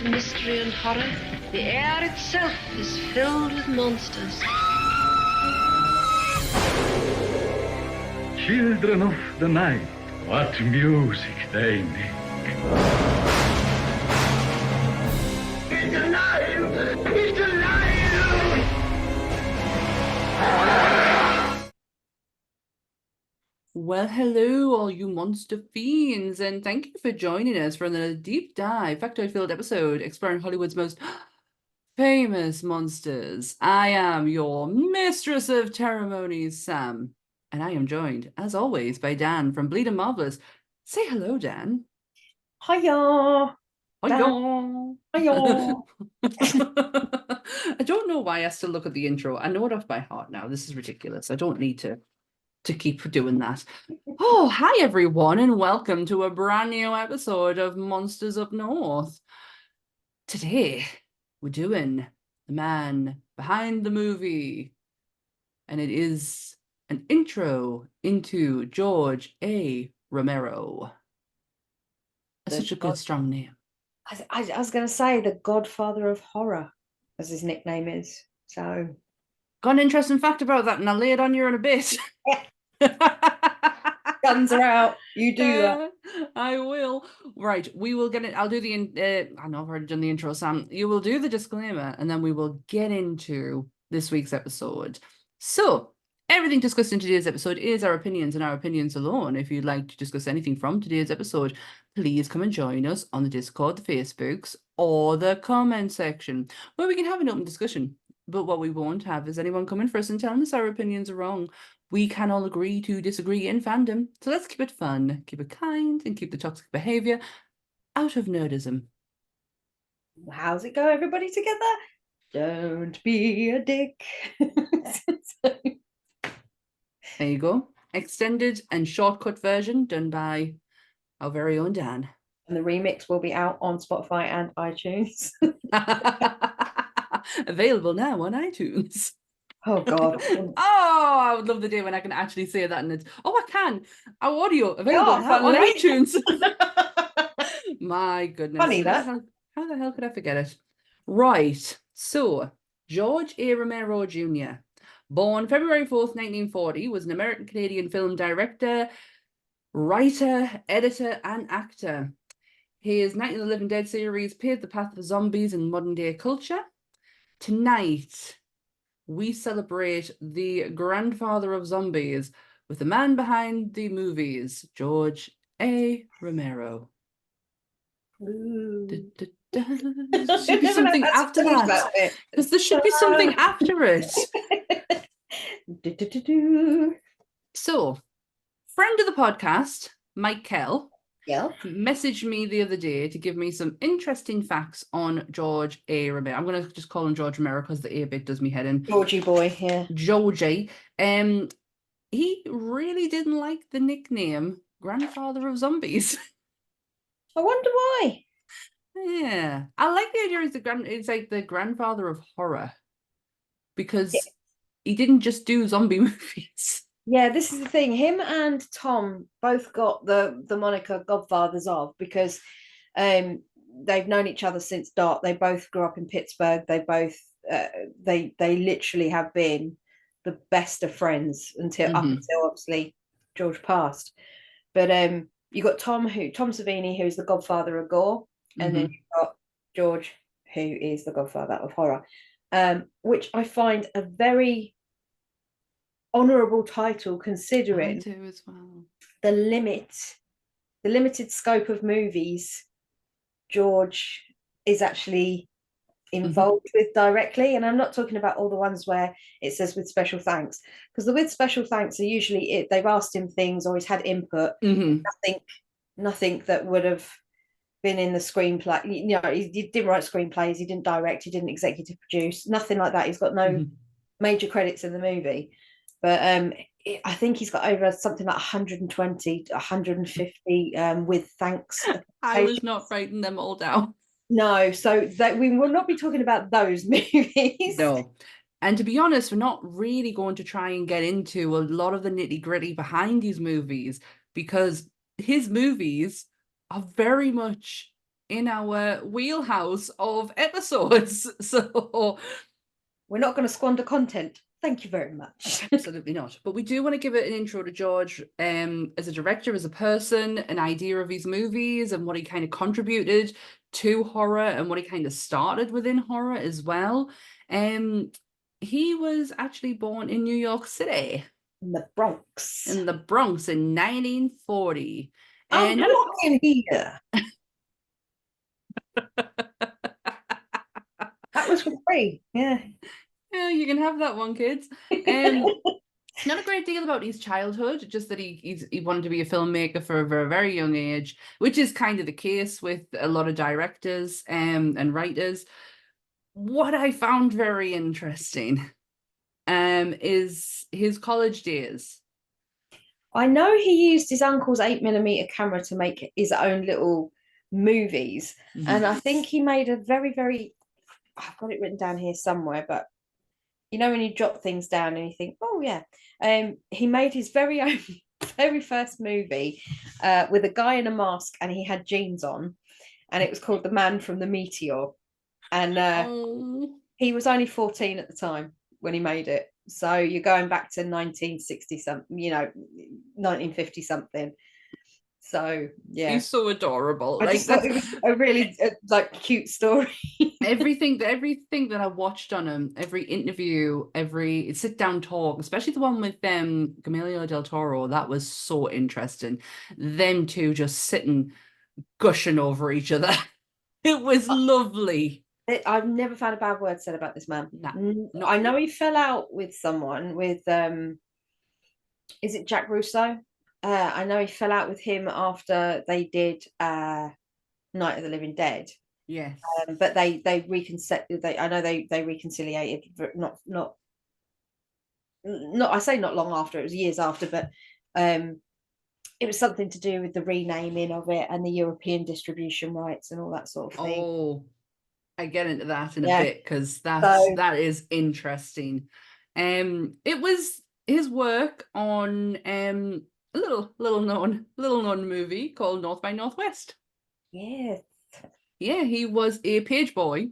mystery and horror, the air itself is filled with monsters. Children of the night, what music they make. He's alive! He's alive! Well, hello, all you monster fiends, and thank you for joining us for another deep dive, factoid-filled episode exploring Hollywood's most famous monsters. I am your mistress of ceremonies, Sam, and I am joined, as always, by Dan from Bleeding Marvelous. Say hello, Dan. Hiya! Hiya! Hiya! I don't know why I still look at the intro. I know it off by heart now. This is ridiculous. I don't need to keep doing that. Oh, hi everyone, and welcome to a brand new episode of Monsters Up North. Today, we're doing the man behind the movie, and it is an intro into George A. Romero. That's such a good, strong name. I was going to say the Godfather of Horror, as his nickname is. So, Got an interesting fact about that, and I'll lay it on you in a bit. guns are out. You do that. I will. Right, we will get it. I'll do the. I know I've already done the intro, Sam. You will do the disclaimer, and then we will get into this week's episode. So, everything discussed in today's episode is our opinions and our opinions alone. If you'd like to discuss anything from today's episode, please come and join us on the Discord, the Facebooks, or the comment section, where we can have an open discussion. But what we won't have is anyone coming for us and telling us our opinions are wrong. We can all agree to disagree in fandom. So let's keep it fun, keep it kind, and keep the toxic behavior out of nerdism. How's it go, everybody together? Don't be a dick. There you go. Extended and shortcut version done by our very own Dan. And the remix will be out on Spotify and iTunes. Available now on iTunes. Oh, God. Oh, I would love the day when I can actually say that. And it's, I can. Our audio available now on iTunes. My goodness. Funny that. How the hell could I forget it? Right. So, George A. Romero Jr., born February 4th, 1940, was an American-Canadian film director, writer, editor, and actor. His Night of the Living Dead series paved the path for zombies in modern-day culture. Tonight, we celebrate the grandfather of zombies with the man behind the movies, George A. Romero. There should be something after that. Because there should be something after it. So, friend of the podcast, Mike Kell, messaged me the other day to give me some interesting facts on George A. Romero. I'm going to just call him George Romero because the A bit does me head in. Georgie boy, yeah. Georgie. He really didn't like the nickname Grandfather of Zombies. I wonder why. Yeah. I like the idea it's like the grandfather of horror. Because he didn't just do zombie movies. Yeah, this is the thing. Him and Tom both got the moniker Godfathers of because they've known each other since Dart. They both grew up in Pittsburgh. They both they literally have been the best of friends until up until obviously George passed. But you got Tom Savini, who's the Godfather of gore, and then you've got George, who is the Godfather of horror, which I find a very honourable title considering I do as well. the limited scope of movies George is actually involved with directly. And I'm not talking about all the ones where it says with special thanks, because the with special thanks are usually they've asked him things or he's had input. Nothing that would have been in the screenplay. You know, he didn't write screenplays, he didn't direct, he didn't executive produce, nothing like that. He's got no major credits in the movie. But I think he's got over something like 120, 150 with thanks. I was not writing them all down. No, so that we will not be talking about those movies. No. And to be honest, we're not really going to try and get into a lot of the nitty-gritty behind these movies, because his movies are very much in our wheelhouse of episodes. So we're not going to squander content. Thank you very much. absolutely not. But we do want to give it an intro to George as a director, as a person, an idea of his movies and what he kind of contributed to horror and what he kind of started within horror as well. He was actually born in New York City. In the Bronx. In 1940. I'm And walking here. That was for free. Yeah. Yeah, you can have that one, kids. Not a great deal about his childhood, just that he wanted to be a filmmaker for a very, very young age, which is kind of the case with a lot of directors and writers. What I found very interesting is his college days. I know he used his uncle's 8mm camera to make his own little movies. Mhm. And I think he made a very, very, I've got it written down here somewhere, but you know, when you jot things down and you think, oh, yeah. He made his very own, very first movie with a guy in a mask and he had jeans on. And it was called The Man from the Meteor. And he was only 14 at the time when he made it. So you're going back to 1960 something, 1950 something. So yeah, he's so adorable. I just thought it was a really like cute story. everything that I watched on him, every interview, every sit down talk, especially the one with Guillermo del Toro, that was so interesting. Them two just sitting gushing over each other. It was lovely. I've never found a bad word said about this man. No, I know he fell out with someone with is it Jack Russo? I know he fell out with him after they did Night of the Living Dead. Yes. But they reconciled. I know they reconciliated. Not. I say not long after. It was years after, but it was something to do with the renaming of it and the European distribution rights and all that sort of thing. Oh, I get into that in a bit because that is interesting. It was his work on a little known movie called North by Northwest. Yes. Yeah, he was a page boy.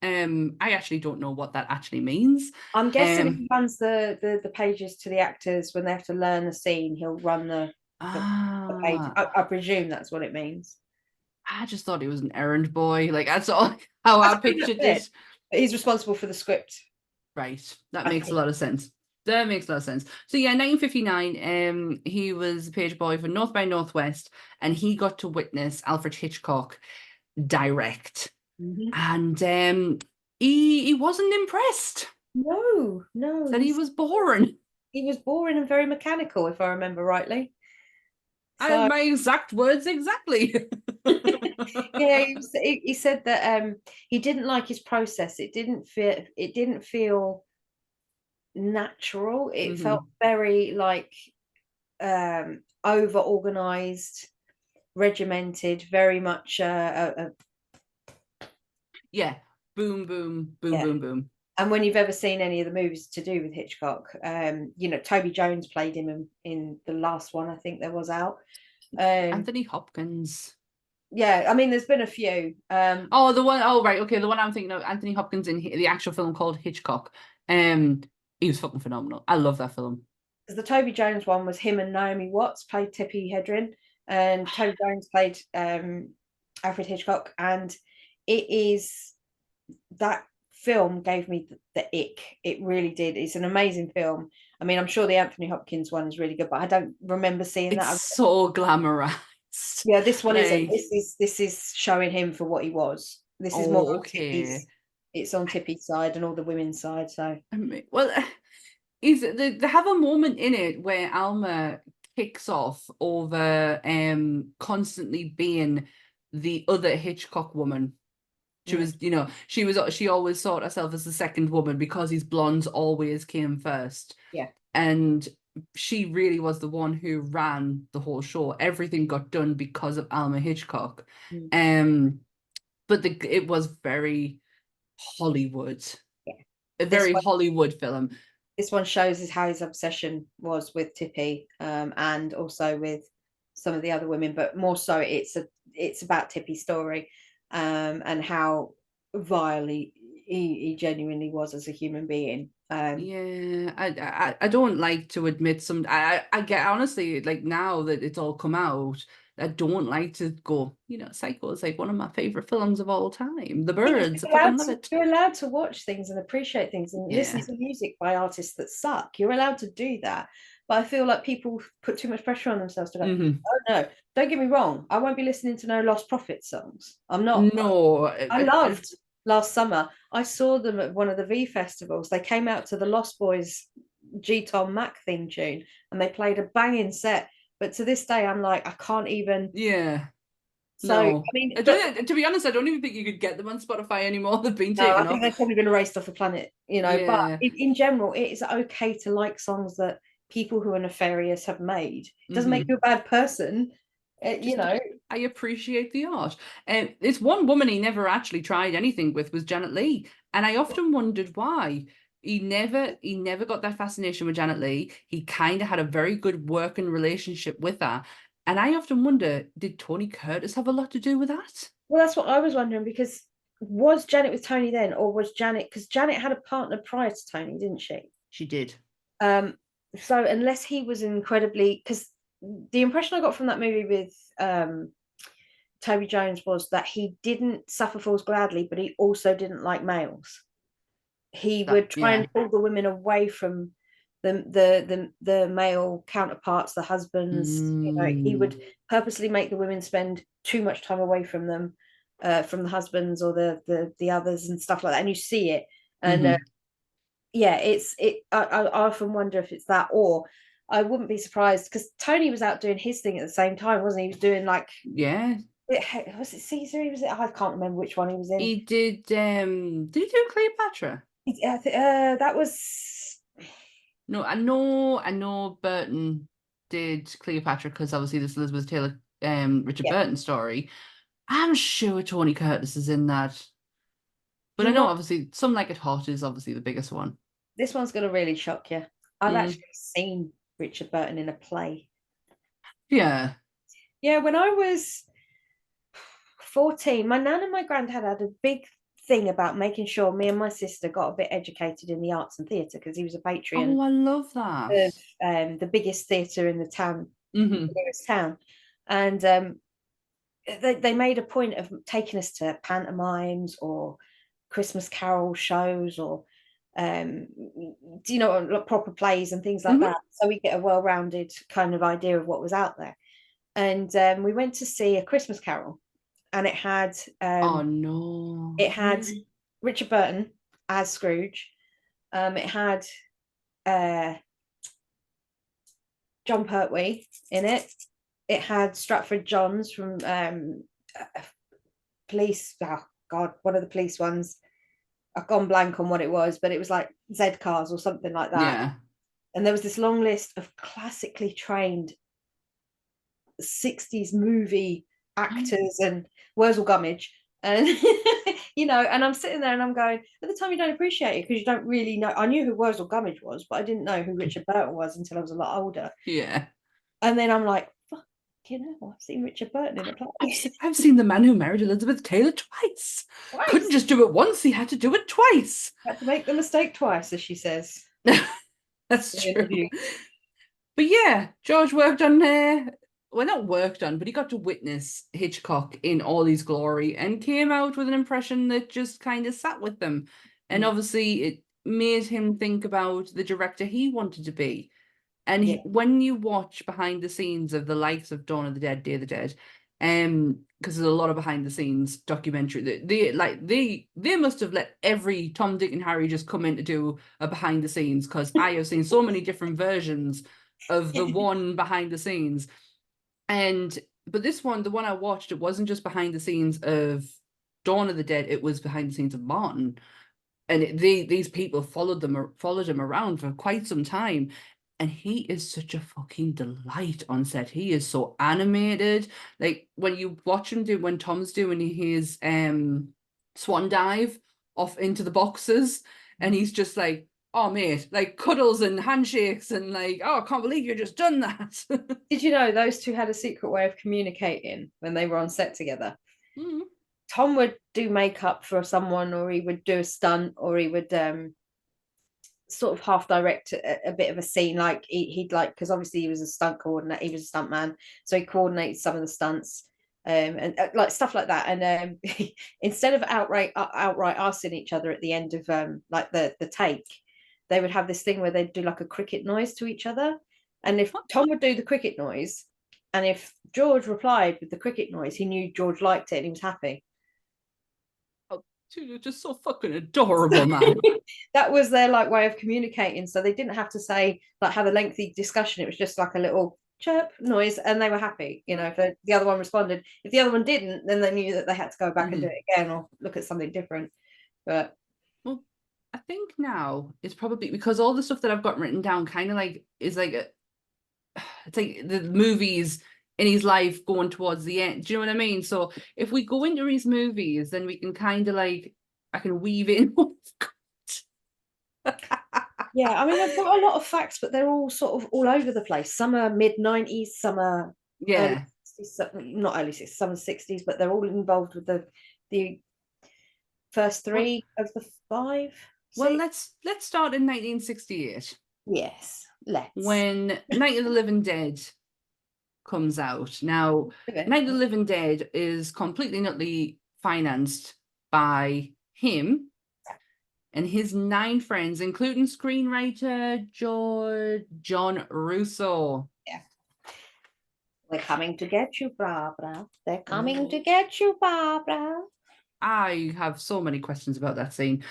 I actually don't know what that actually means. I'm guessing he runs the pages to the actors when they have to learn a scene. He'll run the page. I presume that's what it means. I just thought he was an errand boy. Like that's all how I pictured it. He's responsible for the script. Right. That makes a lot of sense. That makes a lot of sense. So yeah, 1959, he was a page boy for North by Northwest, and he got to witness Alfred Hitchcock direct. Mm-hmm. And he wasn't impressed. No. Said he was boring. He was boring and very mechanical, if I remember rightly. So, my exact words exactly. Yeah, he said that he didn't like his process. It didn't feel natural. It felt very like over organized, regimented, very much yeah, boom boom. And when you've ever seen any of the movies to do with Hitchcock, Toby Jones played him in the last one I think there was out. Anthony Hopkins. Yeah, I mean, there's been a few. The one I'm thinking of, Anthony Hopkins in the actual film called Hitchcock. He was fucking phenomenal. I love that film. Because the Toby Jones one was him and Naomi Watts played Tippi Hedren, and Toby Jones played Alfred Hitchcock, and it is that film gave me the ick. It really did. It's an amazing film. I mean, I'm sure the Anthony Hopkins one is really good, but I don't remember seeing that. It's so glamorized. Yeah, this one isn't. This is showing him for what he was. This is more okay. It's on Tippy's side and all the women's side. So well, they have a moment in it where Alma kicks off over constantly being the other Hitchcock woman. She was, she always thought herself as the second woman because his blondes always came first. Yeah. And she really was the one who ran the whole show. Everything got done because of Alma Hitchcock. But it was very Hollywood. Yeah. A very Hollywood film. This one shows how his obsession was with Tippi, and also with some of the other women, but more so it's about Tippy's story. and how vile he genuinely was as a human being. Yeah, I don't like to admit I get honestly like now that it's all come out, I don't like to go, Psycho is like one of my favorite films of all time. The Birds, I fucking love it. You're allowed to watch things and appreciate things and listen Yeah. to music by artists that suck. You're allowed to do that. But I feel like people put too much pressure on themselves to go, oh no, don't get me wrong. I won't be listening to no Lost Prophets songs. I'm not. No, I loved last summer. I saw them at one of the V festivals. They came out to the Lost Boys G Tom Mac theme tune and they played a banging set. But to this day, I'm like, I can't even. Yeah. So, no. I mean, to be honest, I don't even think you could get them on Spotify anymore. They've been no, taken I think off. they've probably been erased off the planet, Yeah. But in general, it is okay to like songs that people who are nefarious have made. It doesn't make you a bad person, I appreciate the art. And it's one woman he never actually tried anything with was Janet Leigh, and I often wondered why. He never got that fascination with Janet Leigh. He kind of had a very good working relationship with her, and I often wonder, did Tony Curtis have a lot to do with that? Well, that's what I was wondering because was Janet with Tony then, or was Janet because Janet had a partner prior to Tony, didn't she? She did. So unless he was incredibly, because the impression I got from that movie with Toby Jones was that he didn't suffer fools gladly, but he also didn't like males. He would try and pull the women away from the male counterparts, the husbands. He would purposely make the women spend too much time away from them, from the husbands or the others and stuff like that. And you see it, and I often wonder if it's that, or I wouldn't be surprised because Tony was out doing his thing at the same time, wasn't he? He was doing like was it Caesar? I can't remember which one he was in. He did. Did he do Cleopatra? That was. No, I know Burton did Cleopatra because obviously this Elizabeth Taylor, Richard Burton story. I'm sure Tony Curtis is in that. But I know obviously Some Like It Hot is obviously the biggest one. This one's going to really shock you. I've actually seen Richard Burton in a play. Yeah. Yeah, when I was 14, my nan and my granddad had a big thing about making sure me and my sister got a bit educated in the arts and theatre because he was a patron. Oh, I love that. Of the biggest theatre in the town, the nearest town. And they made a point of taking us to pantomimes or Christmas Carol shows or proper plays and things like that, so we get a well-rounded kind of idea of what was out there. And we went to see A Christmas Carol, and it had it had Richard Burton as Scrooge. It had John Pertwee in it. It had Stratford Johns from police. Oh God, one of the police ones. I've gone blank on what it was, but it was like Z Cars or something like that. Yeah. And there was this long list of classically trained 60s movie actors and Wurzel Gummidge. And, and I'm sitting there and I'm going, at the time you don't appreciate it because you don't really know. I knew who Wurzel Gummidge was, but I didn't know who Richard Burton was until I was a lot older. Yeah. And then I'm like, I've seen Richard Burton in a play. I've seen The Man Who Married Elizabeth Taylor twice. Couldn't just do it once, he had to do it twice. Had to make the mistake twice, as she says. That's true. But yeah, George worked on not worked on, but he got to witness Hitchcock in all his glory and came out with an impression that just kind of sat with them. And obviously it made him think about the director he wanted to be. And when you watch behind the scenes of the likes of Dawn of the Dead, Day of the Dead, because there's a lot of behind the scenes documentary, they must have let every Tom, Dick, and Harry just come in to do a behind the scenes, because I have seen so many different versions of the one behind the scenes. But this one, the one I watched, it wasn't just behind the scenes of Dawn of the Dead, it was behind the scenes of Martin. And these people followed him around for quite some time. And he is such a fucking delight on set. He is so animated. Like when you watch him when Tom's doing his swan dive off into the boxes, and he's just like, oh mate, like cuddles and handshakes and like, oh, I can't believe you just done that. Did you know those two had a secret way of communicating when they were on set together? Tom would do makeup for someone, or he would do a stunt, or he would sort of half direct a bit of a scene. Like he'd like, because obviously he was a stunt coordinator, he was a stunt man, so he coordinated some of the stunts, and like stuff like that. And instead of outright arsing each other at the end of like the take, they would have this thing where they'd do like a cricket noise to each other. And if Tom would do the cricket noise, and if George replied with the cricket noise, he knew George liked it and he was happy. Dude, you're just so fucking adorable, man. That was their like way of communicating, so they didn't have to say like have a lengthy discussion. It was just like a little chirp noise and they were happy. You know, if the other one responded. If the other one didn't, then they knew that they had to go back and do it again or look at something different. But well, I think now it's probably because all the stuff that I've got written down kind of like is like it's like the movies in his life going towards the end. Do you know what I mean? So if we go into his movies, then we can kind of like, I can weave in. yeah, I mean, I've got a lot of facts, but they're all sort of all over the place. Some are mid-90s, some are yeah, 60s, not early 60s, some are 60s, but they're all involved with the first three of the five. Well, six. let's start in 1968. Yes, let's. When Night of the Living Dead comes out. Now, Night of the Living Dead is completely and utterly financed by him and his 9 friends, including screenwriter John Russo. Yeah. They're coming to get you, Barbara. They're coming to get you, Barbara. I have so many questions about that scene.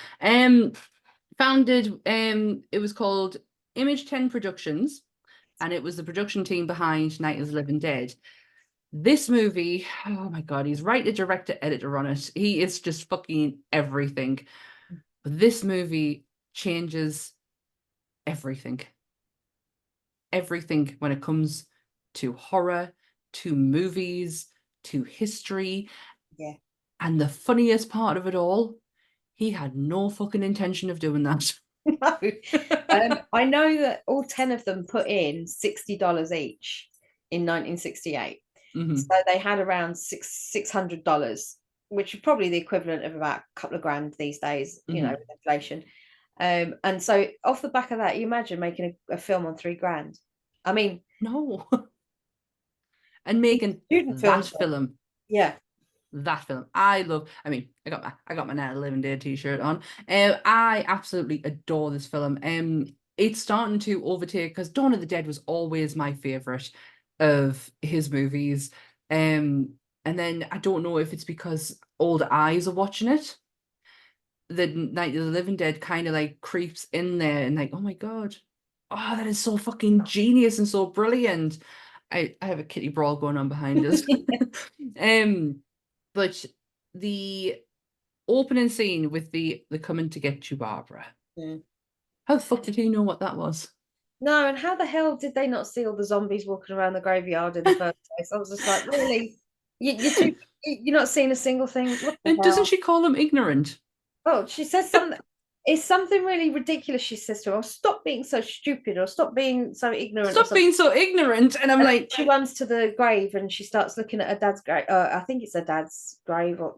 Founded, it was called Image 10 Productions, and it was the production team behind Night of the Living Dead. This movie, oh my God, he's writer, director, editor on it. He is just fucking everything. But this movie changes everything. Everything when it comes to horror, to movies, to history. Yeah. And the funniest part of it all, he had no fucking intention of doing that. No. I know that all 10 of them put in $60 each in 1968. Mm-hmm. So they had around $600, which is probably the equivalent of about a couple of grand these days, you know, with inflation. And so off the back of that, you imagine making a film on $3,000. I mean, no. And making that film. Yeah. That film. I mean, I got my Night of the Living Dead t-shirt on. I absolutely adore this film. It's starting to overtake, because Dawn of the Dead was always my favorite of his movies. And then I don't know if it's because older eyes are watching it, the Night of the Living Dead kind of like creeps in there and like, oh my God, oh, that is so fucking genius and so brilliant. I have a kitty brawl going on behind us. But the opening scene with the coming to get you, Barbara. How the fuck did he know what that was? No, and how the hell did they not see all the zombies walking around the graveyard in the first place? I was just like, really? You're not seeing a single thing? And doesn't she call him ignorant? Oh, she says something. It's something really ridiculous. She says to her, "Oh, stop being so stupid," or "Stop being so ignorant." Stop being so ignorant. And I'm like, she runs to the grave and she starts looking at her dad's grave. I think it's her dad's grave or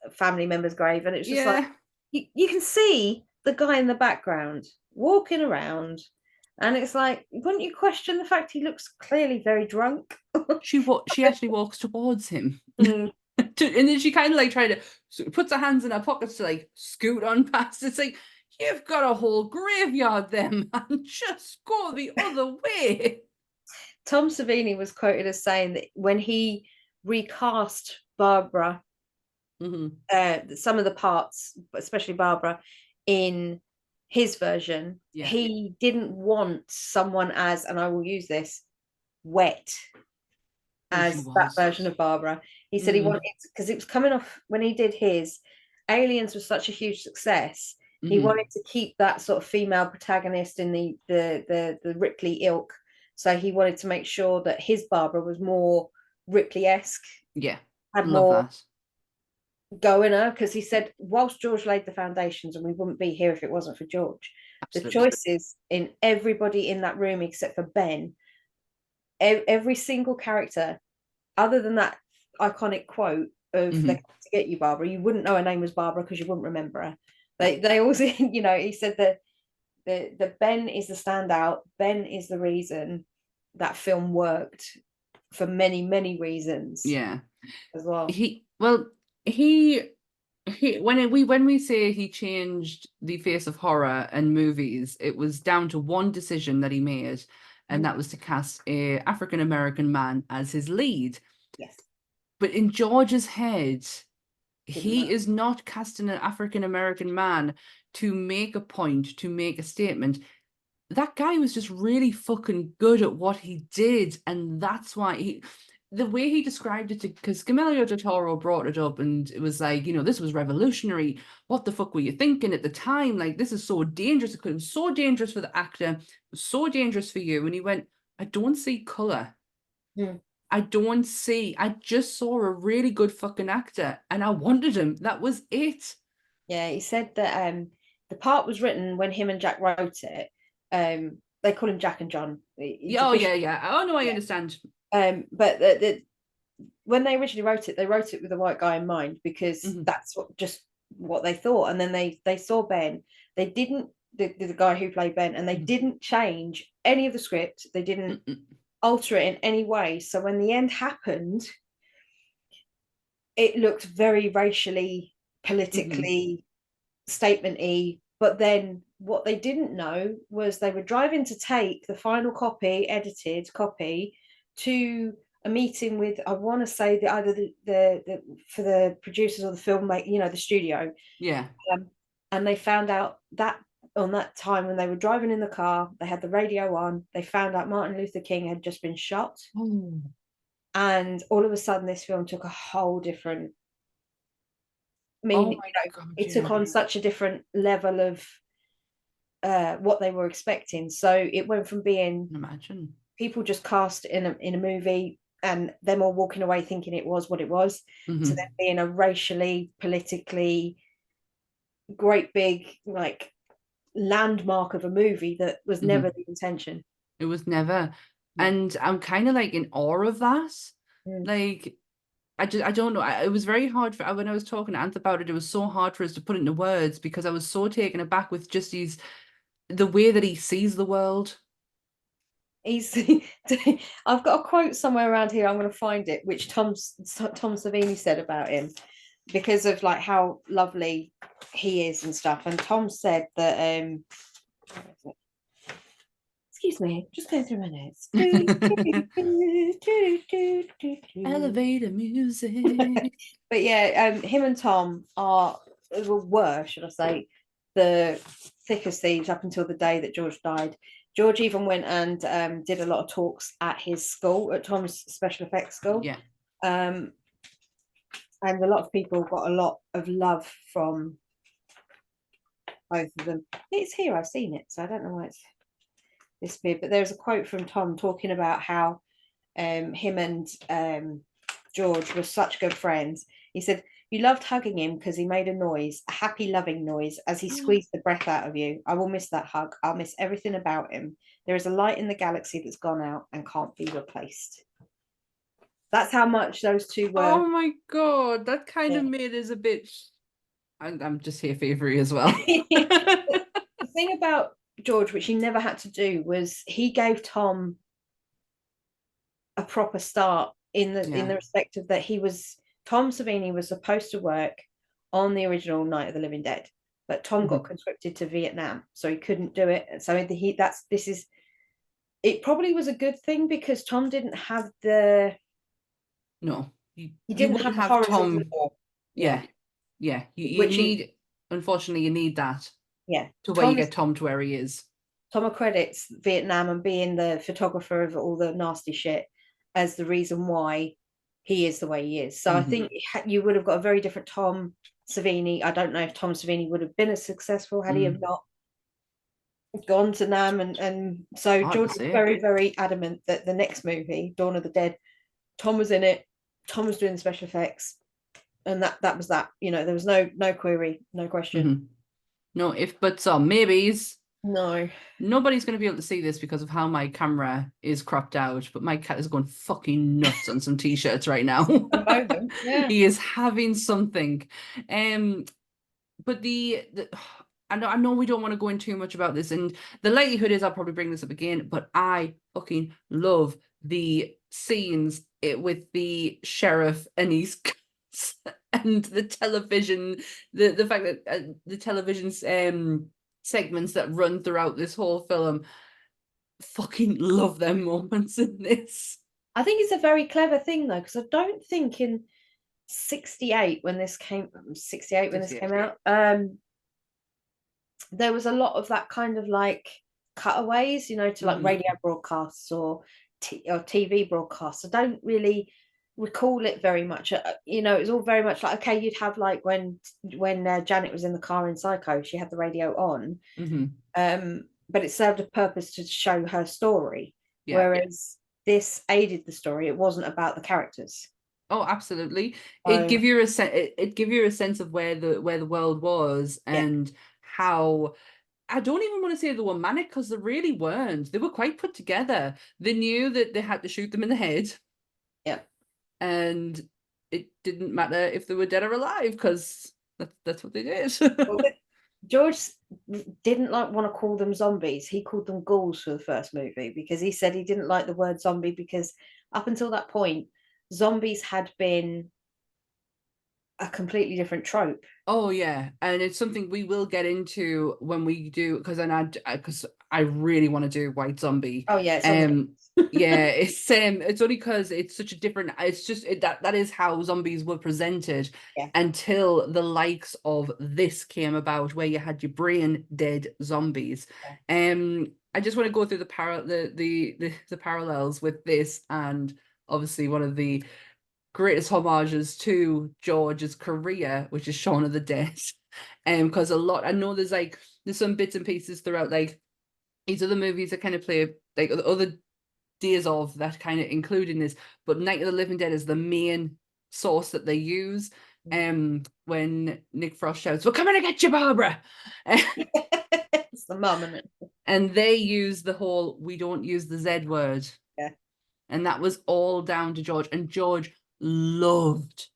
a family member's grave, and it's just like you can see the guy in the background walking around, and it's like, wouldn't you question the fact he looks clearly very drunk? she actually walks towards him. And then she kind of like puts her hands in her pockets to like scoot on past. It's like, you've got a whole graveyard there, man. Just go the other way. Tom Savini was quoted as saying that when he recast Barbara, some of the parts, especially Barbara, in his version, he didn't want someone as, and I will use this, wet as that version of Barbara. He said he wanted, because it was coming off when he did his, Aliens was such a huge success. He wanted to keep that sort of female protagonist in the Ripley ilk. So he wanted to make sure that his Barbara was more Ripley-esque. Yeah, had more go in her, because he said, whilst George laid the foundations, and we wouldn't be here if it wasn't for George. Absolutely. The choices in everybody in that room except for Ben, every single character, other than that iconic quote, of Mhm. They're Coming to Get You, Barbara, you wouldn't know her name was Barbara because you wouldn't remember her. They also, he said that the Ben is the standout. Ben is the reason that film worked for many, many reasons Yeah. as well. He when we say he changed the face of horror and movies, it was down to one decision that he made, and that was to cast a African American man as his lead. Yes. But in George's head, Didn't he matter. is not casting an African American man to make a point, to make a statement. That guy was just really fucking good at what he did, and that's why the way he described it, because Guillermo del Toro brought it up, and it was like, this was revolutionary. What the fuck were you thinking at the time? Like, this is so dangerous. It was so dangerous for the actor, it was so dangerous for you. And he went, I don't see color. I just saw a really good fucking actor, and I wanted him. That was it. Yeah, he said that the part was written when him and Jack wrote it. They call him Jack and John. Yeah, yeah. Oh no, I understand. But when they originally wrote it, they wrote it with a white guy in mind because that's what they thought. And then they saw Ben. They didn't the guy who played Ben, and they didn't change any of the script. They didn't alter it in any way. So when the end happened, it looked very racially, politically statement-y. But then what they didn't know was they were driving to take the final copy, edited copy, to a meeting with, I want to say, either the for the producers or the filmmaker, the studio. Yeah. And they found out that on that time when they were driving in the car, they had the radio on, they found out Martin Luther King had just been shot. And all of a sudden this film took a whole different meaning. It took on such a different level of what they were expecting. So it went from being people just cast in a movie and them all walking away thinking it was what it was, to then being a racially, politically great big like landmark of a movie that was never the intention. It was never. And I'm kind of like in awe of that. Like, I don't know. It was very hard when I was talking to Anth about it. It was so hard for us to put it into words because I was so taken aback with just the way that he sees the world. I've got a quote somewhere around here. I'm going to find it, which Tom Savini said about him, because of like how lovely he is and stuff. And Tom said that excuse me, just going through my notes. Elevator music. But yeah, him and Tom were, should I say, the thickest thieves up until the day that George died. George even went and did a lot of talks at his school, at Tom's special effects school. Yeah. And a lot of people got a lot of love from both of them. It's here, I've seen it, so I don't know why it's disappeared. But there's a quote from Tom talking about how him and George were such good friends. He said, "You loved hugging him because he made a noise, a happy, loving noise, as he squeezed the breath out of you. I will miss that hug. I'll miss everything about him. There is a light in the galaxy that's gone out and can't be replaced." That's how much those two were. Oh my God, that kind of made us a bit... I'm just here for you as well. The thing about George, which he never had to do, was he gave Tom a proper start in the respect of that Tom Savini was supposed to work on the original Night of the Living Dead, but Tom got conscripted to Vietnam, so he couldn't do it. So it probably was a good thing because Tom didn't have the... No, he didn't have horrors Tom. Of war. Yeah. Unfortunately, you need that. Yeah. To where you get Tom to where he is. Tom accredits Vietnam and being the photographer of all the nasty shit as the reason why he is the way he is. So I think you would have got a very different Tom Savini. I don't know if Tom Savini would have been as successful had he have not gone to Nam. And so George was very, very adamant that the next movie, Dawn of the Dead, Tom was in it. Tom was doing the special effects, and that was that. There was no query, no question. No if, buts, or maybes. No. Nobody's going to be able to see this because of how my camera is cropped out, but my cat is going fucking nuts on some t-shirts right now. At the moment, yeah. He is having something. But I know we don't want to go into too much about this, and the likelihood is I'll probably bring this up again, but I fucking love the scenes with the sheriff and his and the television, the fact that the television's segments that run throughout this whole film. Fucking love them moments in this. I think it's a very clever thing though, because I don't think in 68 when this came 68 when this came out, there was a lot of that kind of like cutaways, you know, to like radio broadcasts or TV broadcasts. I don't really recall it very much. You know, it was all very much like, okay, you'd have like when Janet was in the car in Psycho, she had the radio on, but it served a purpose to show her story, whereas this aided the story. It wasn't about the characters. Oh, absolutely. It give you a sense of where the world was and how. I don't even want to say they were manic, because they really weren't. They were quite put together. They knew that they had to shoot them in the head. Yeah. And it didn't matter if they were dead or alive, because that's what they did. Well, George didn't want to call them zombies. He called them ghouls for the first movie, because he said he didn't like the word zombie, because up until that point, zombies had been a completely different trope. Oh yeah, and it's something we will get into when we do, because I really want to do White Zombie. Oh yeah, yeah, it's only because it's such a different. It's just that is how zombies were presented until the likes of this came about, where you had your brain dead zombies. I just want to go through the parallels with this, and obviously one of the greatest homages to George's career, which is Shaun of the Dead. Because I know there's some bits and pieces throughout like these other movies that kind of play like the other Days of that kind of include in this, but Night of the Living Dead is the main source that they use. When Nick Frost shouts, "We're coming to get you, Barbara!" It's the mum, isn't it? And they use the whole "we don't use the Z word." Yeah. And that was all down to George, and George loved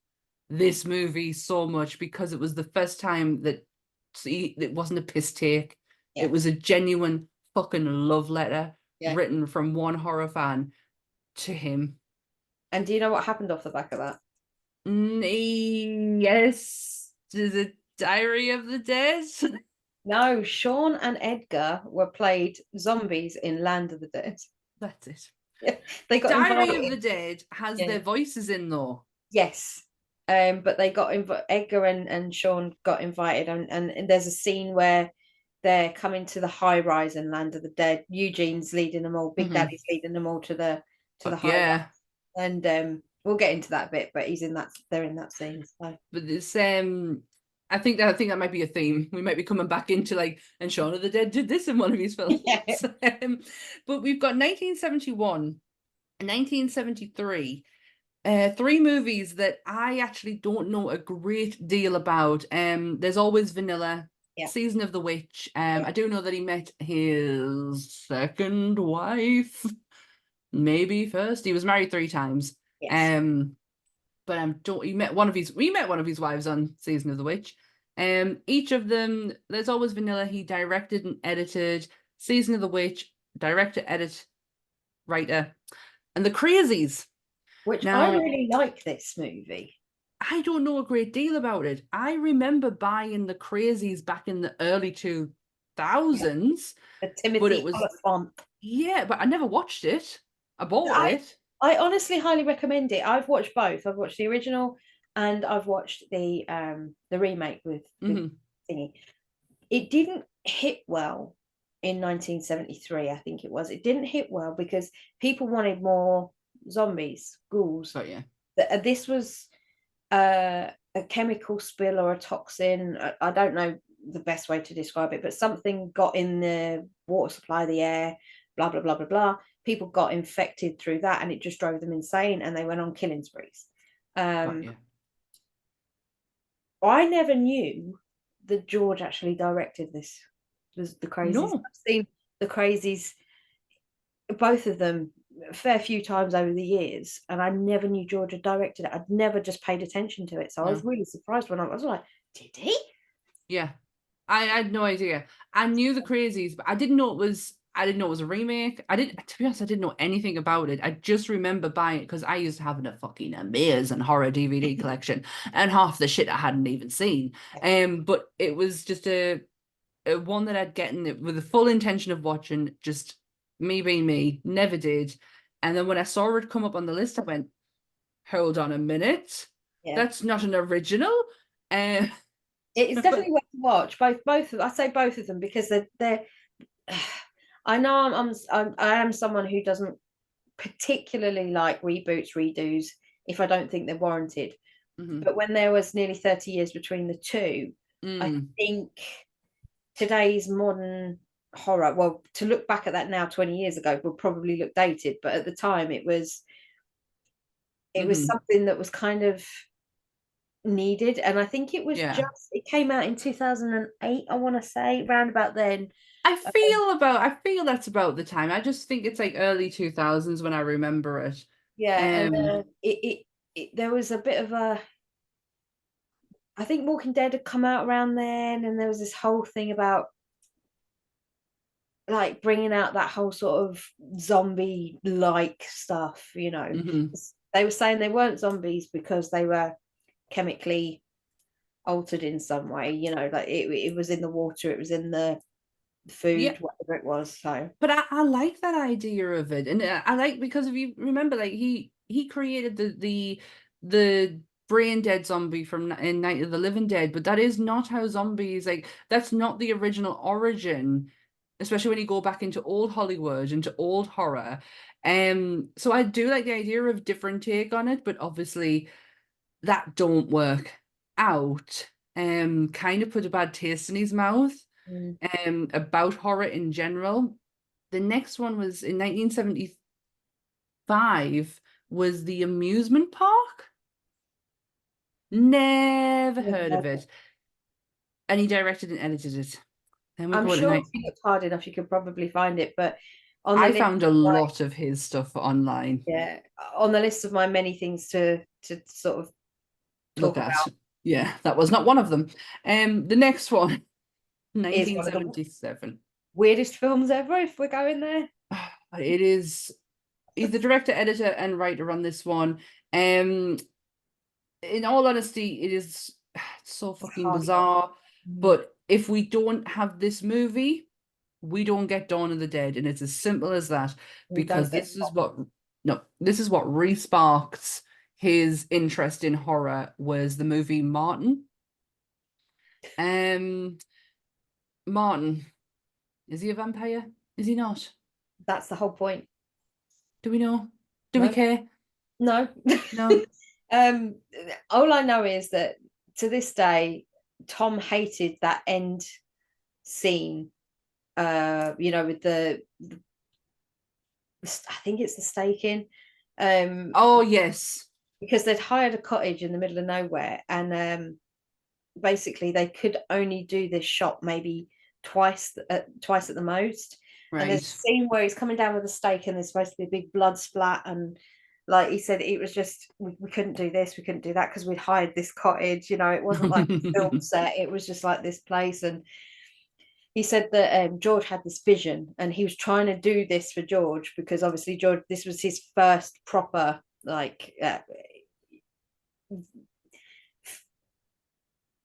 this movie so much because it was the first time that it wasn't a piss take. It was a genuine fucking love letter written from one horror fan to him. And do you know what happened off the back of that? Yes. Is it Diary of the Dead? No, Sean and Edgar were played zombies in Land of the Dead. That's it. Yeah, they got Diary invited. of the Dead has their voices in though. Yes. But they got Edgar and Sean got invited, and there's a scene where they're coming to the high rise in Land of the Dead. Eugene's leading them all, Big Daddy's leading them all to the high rise. And we'll get into that bit, but they're in that scene. So. But this I think that might be a theme. We might be coming back into like, and Shaun of the Dead did this in one of his films. But we've got 1971, 1973, three movies that I actually don't know a great deal about. There's Always Vanilla, Season of the Witch. I do know that he met his second wife, maybe first. He was married 3 times. Yes. But we met one of his wives on Season of the Witch. Each of them, there's Always Vanilla, he directed and edited. Season of the Witch, director, edit, writer. And The Crazies. Which I really like this movie. I don't know a great deal about it. I remember buying The Crazies back in the early 2000s. The Timothy Oliphant. Yeah, but I never watched it. I bought it. I honestly highly recommend it. I've watched both. I've watched the original and I've watched the remake with thingy. It didn't hit well in 1973, I think it was. It didn't hit well because people wanted more zombies, ghouls. Oh yeah. This was a chemical spill or a toxin. I don't know the best way to describe it, but something got in the water supply, the air, blah blah blah blah blah. People got infected through that, and it just drove them insane, and they went on killing sprees. I never knew that George actually directed this. the Crazies. No. I've seen the Crazies, both of them, a fair few times over the years, and I never knew George had directed it. I'd never just paid attention to it, so I was No. really surprised when I was like, did he? Yeah. I had no idea. I knew the Crazies, but I didn't know it was a remake. To be honest, I didn't know anything about it. I just remember buying it because I used to have a fucking amazing horror DVD collection and half the shit I hadn't even seen. But it was just a one that I'd gotten it with the full intention of watching, just me being me, never did. And then when I saw it come up on the list, I went, hold on a minute. Yeah. That's not an original. It's definitely worth to watch. I say both of them because they're I know I am someone who doesn't particularly like reboots, redos if I don't think they're warranted. But when there was nearly 30 years between the two, I think today's modern horror, well, to look back at that now 20 years ago would probably look dated, but at the time it was something that was kind of needed, and I think it was it came out in 2008, I want to say, round about then. I feel that's about the time. I just think it's like early 2000s when I remember it. And there was a bit of a, I think Walking Dead had come out around then, and there was this whole thing about like bringing out that whole sort of zombie like stuff, They were saying they weren't zombies because they were chemically altered in some way, like it was in the water, it was in the food, whatever it was. So, but I like that idea of it, and I like, because if you remember, like he created the brain dead zombie in Night of the Living Dead, but that is not how zombies, like, that's not the original origin, especially when you go back into old Hollywood, into old horror. So I do like the idea of different take on it, but obviously that don't work out. Kind of put a bad taste in his mouth. About horror in general. The next one was in 1975, was The Amusement Park. Never heard of it. And he directed and edited it. I'm sure if you looked hard enough, you could probably find it, but I found a lot of his stuff online. Yeah, on the list of my many things to sort of talk about. Yeah, that was not one of them. The next one, 1977. Weirdest films ever, if we're going there. It is. He's the director, editor, and writer on this one. In all honesty, it is so fucking bizarre. But if we don't have this movie, we don't get Dawn of the Dead, and it's as simple as that. Because this is what re-sparked his interest in horror, was the movie Martin. Martin, is he a vampire? Is he not? That's the whole point. Do we know? Do we care? No. All I know is that to this day, Tom hated that end scene. With the I think it's the staking. Oh yes, because they'd hired a cottage in the middle of nowhere, and basically they could only do this shot maybe twice at the most. Right. And there's a scene where he's coming down with a stake, and there's supposed to be a big blood splat, and like he said, it was just we couldn't do this, we couldn't do that because we'd hired this cottage. It wasn't like a film set; it was just like this place. And he said that George had this vision, and he was trying to do this for George because obviously George, this was his first proper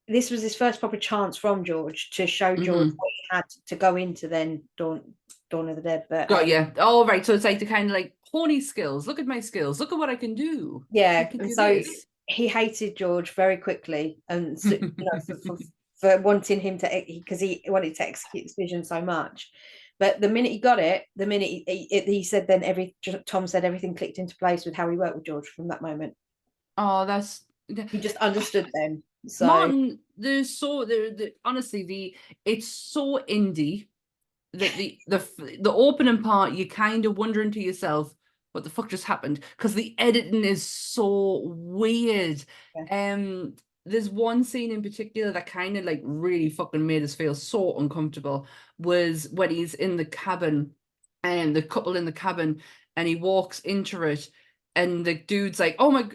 this was his first proper chance from George to show George what he had to go into then Dawn of the Dead. But oh right, so it's like the kind of like horny skills. Look at my skills. Look at what I can do. Yeah, and so he hated George very quickly, and for wanting him to, because he wanted to execute this vision so much. But the minute he got it, the minute he said, then Tom said everything clicked into place with how he worked with George from that moment. Oh, he just understood then. So Martin, honestly, it's so indie that the opening part, you kind of wondering to yourself, what the fuck just happened? Because the editing is so weird. there's one scene in particular that kind of like really fucking made us feel so uncomfortable, was when he's in the cabin and the couple in the cabin and he walks into it and the dude's like, oh my,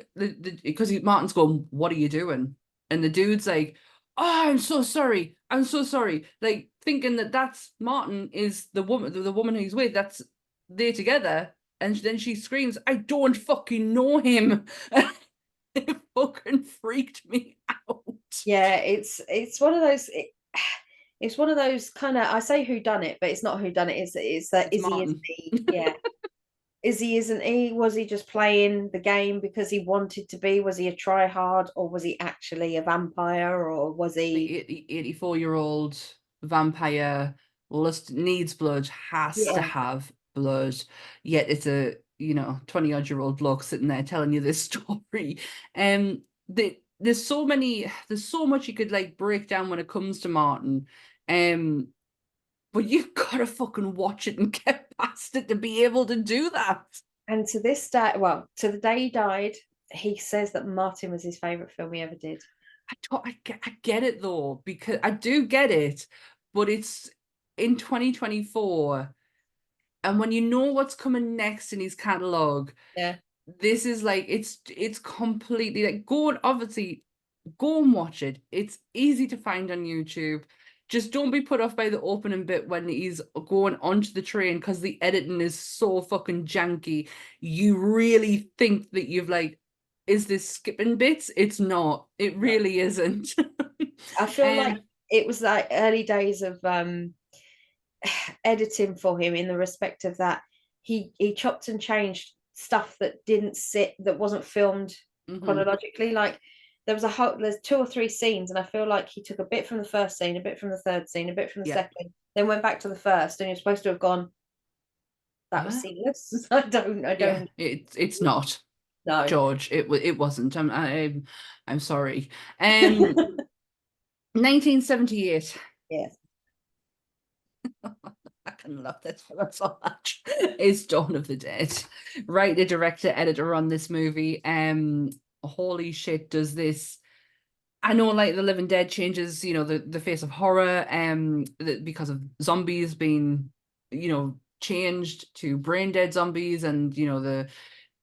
because Martin's going, what are you doing? And the dude's like, oh, I'm so sorry. I'm so sorry. Like thinking that that's Martin is the woman he's with, that's they're together. And then she screams, I don't fucking know him. It fucking freaked me out. Yeah, it's one of those. It's one of those kind of, I say who done it, but it's not who done it. It's that It's is he, isn't Martin. he? Yeah, is he, isn't he? Was he just playing the game because he wanted to be? Was he a try hard, or was he actually a vampire, or was he? 84-year-old vampire needs blood, has to Yeah, have blood. Yet it's a 20-odd-year-old bloke sitting there telling you this story. There's so much you could like break down when it comes to Martin. But you've got to fucking watch it and get past it to be able to do that. and to this day, well, to the day he died, he says that Martin was his favorite film he ever did. I get it though, because I do get it, but it's in 2024, and when you know what's coming next in his catalog, Yeah, this is like it's completely like go and watch it. It's easy to find on YouTube. Just don't be put off by the opening bit when he's going onto the train because the editing is so fucking janky. You really think that you've like, is this skipping bits? It's not. It really isn't. I feel like it was like early days of editing for him, in the respect of that he chopped and changed stuff that didn't sit, that wasn't filmed chronologically. Like there's 2 or 3 scenes, and I feel like he took a bit from the first scene, a bit from the third scene, a bit from the second, then went back to the first, and you're supposed to have gone, that was seamless. I don't it's not, no. George. It wasn't. I'm sorry. 1978. Yes. I can love this so much. It's Dawn of the Dead. Writer, director, editor on this movie. Holy shit, does this. I know like The Living Dead changes, the face of horror, because of zombies being, changed to brain dead zombies, and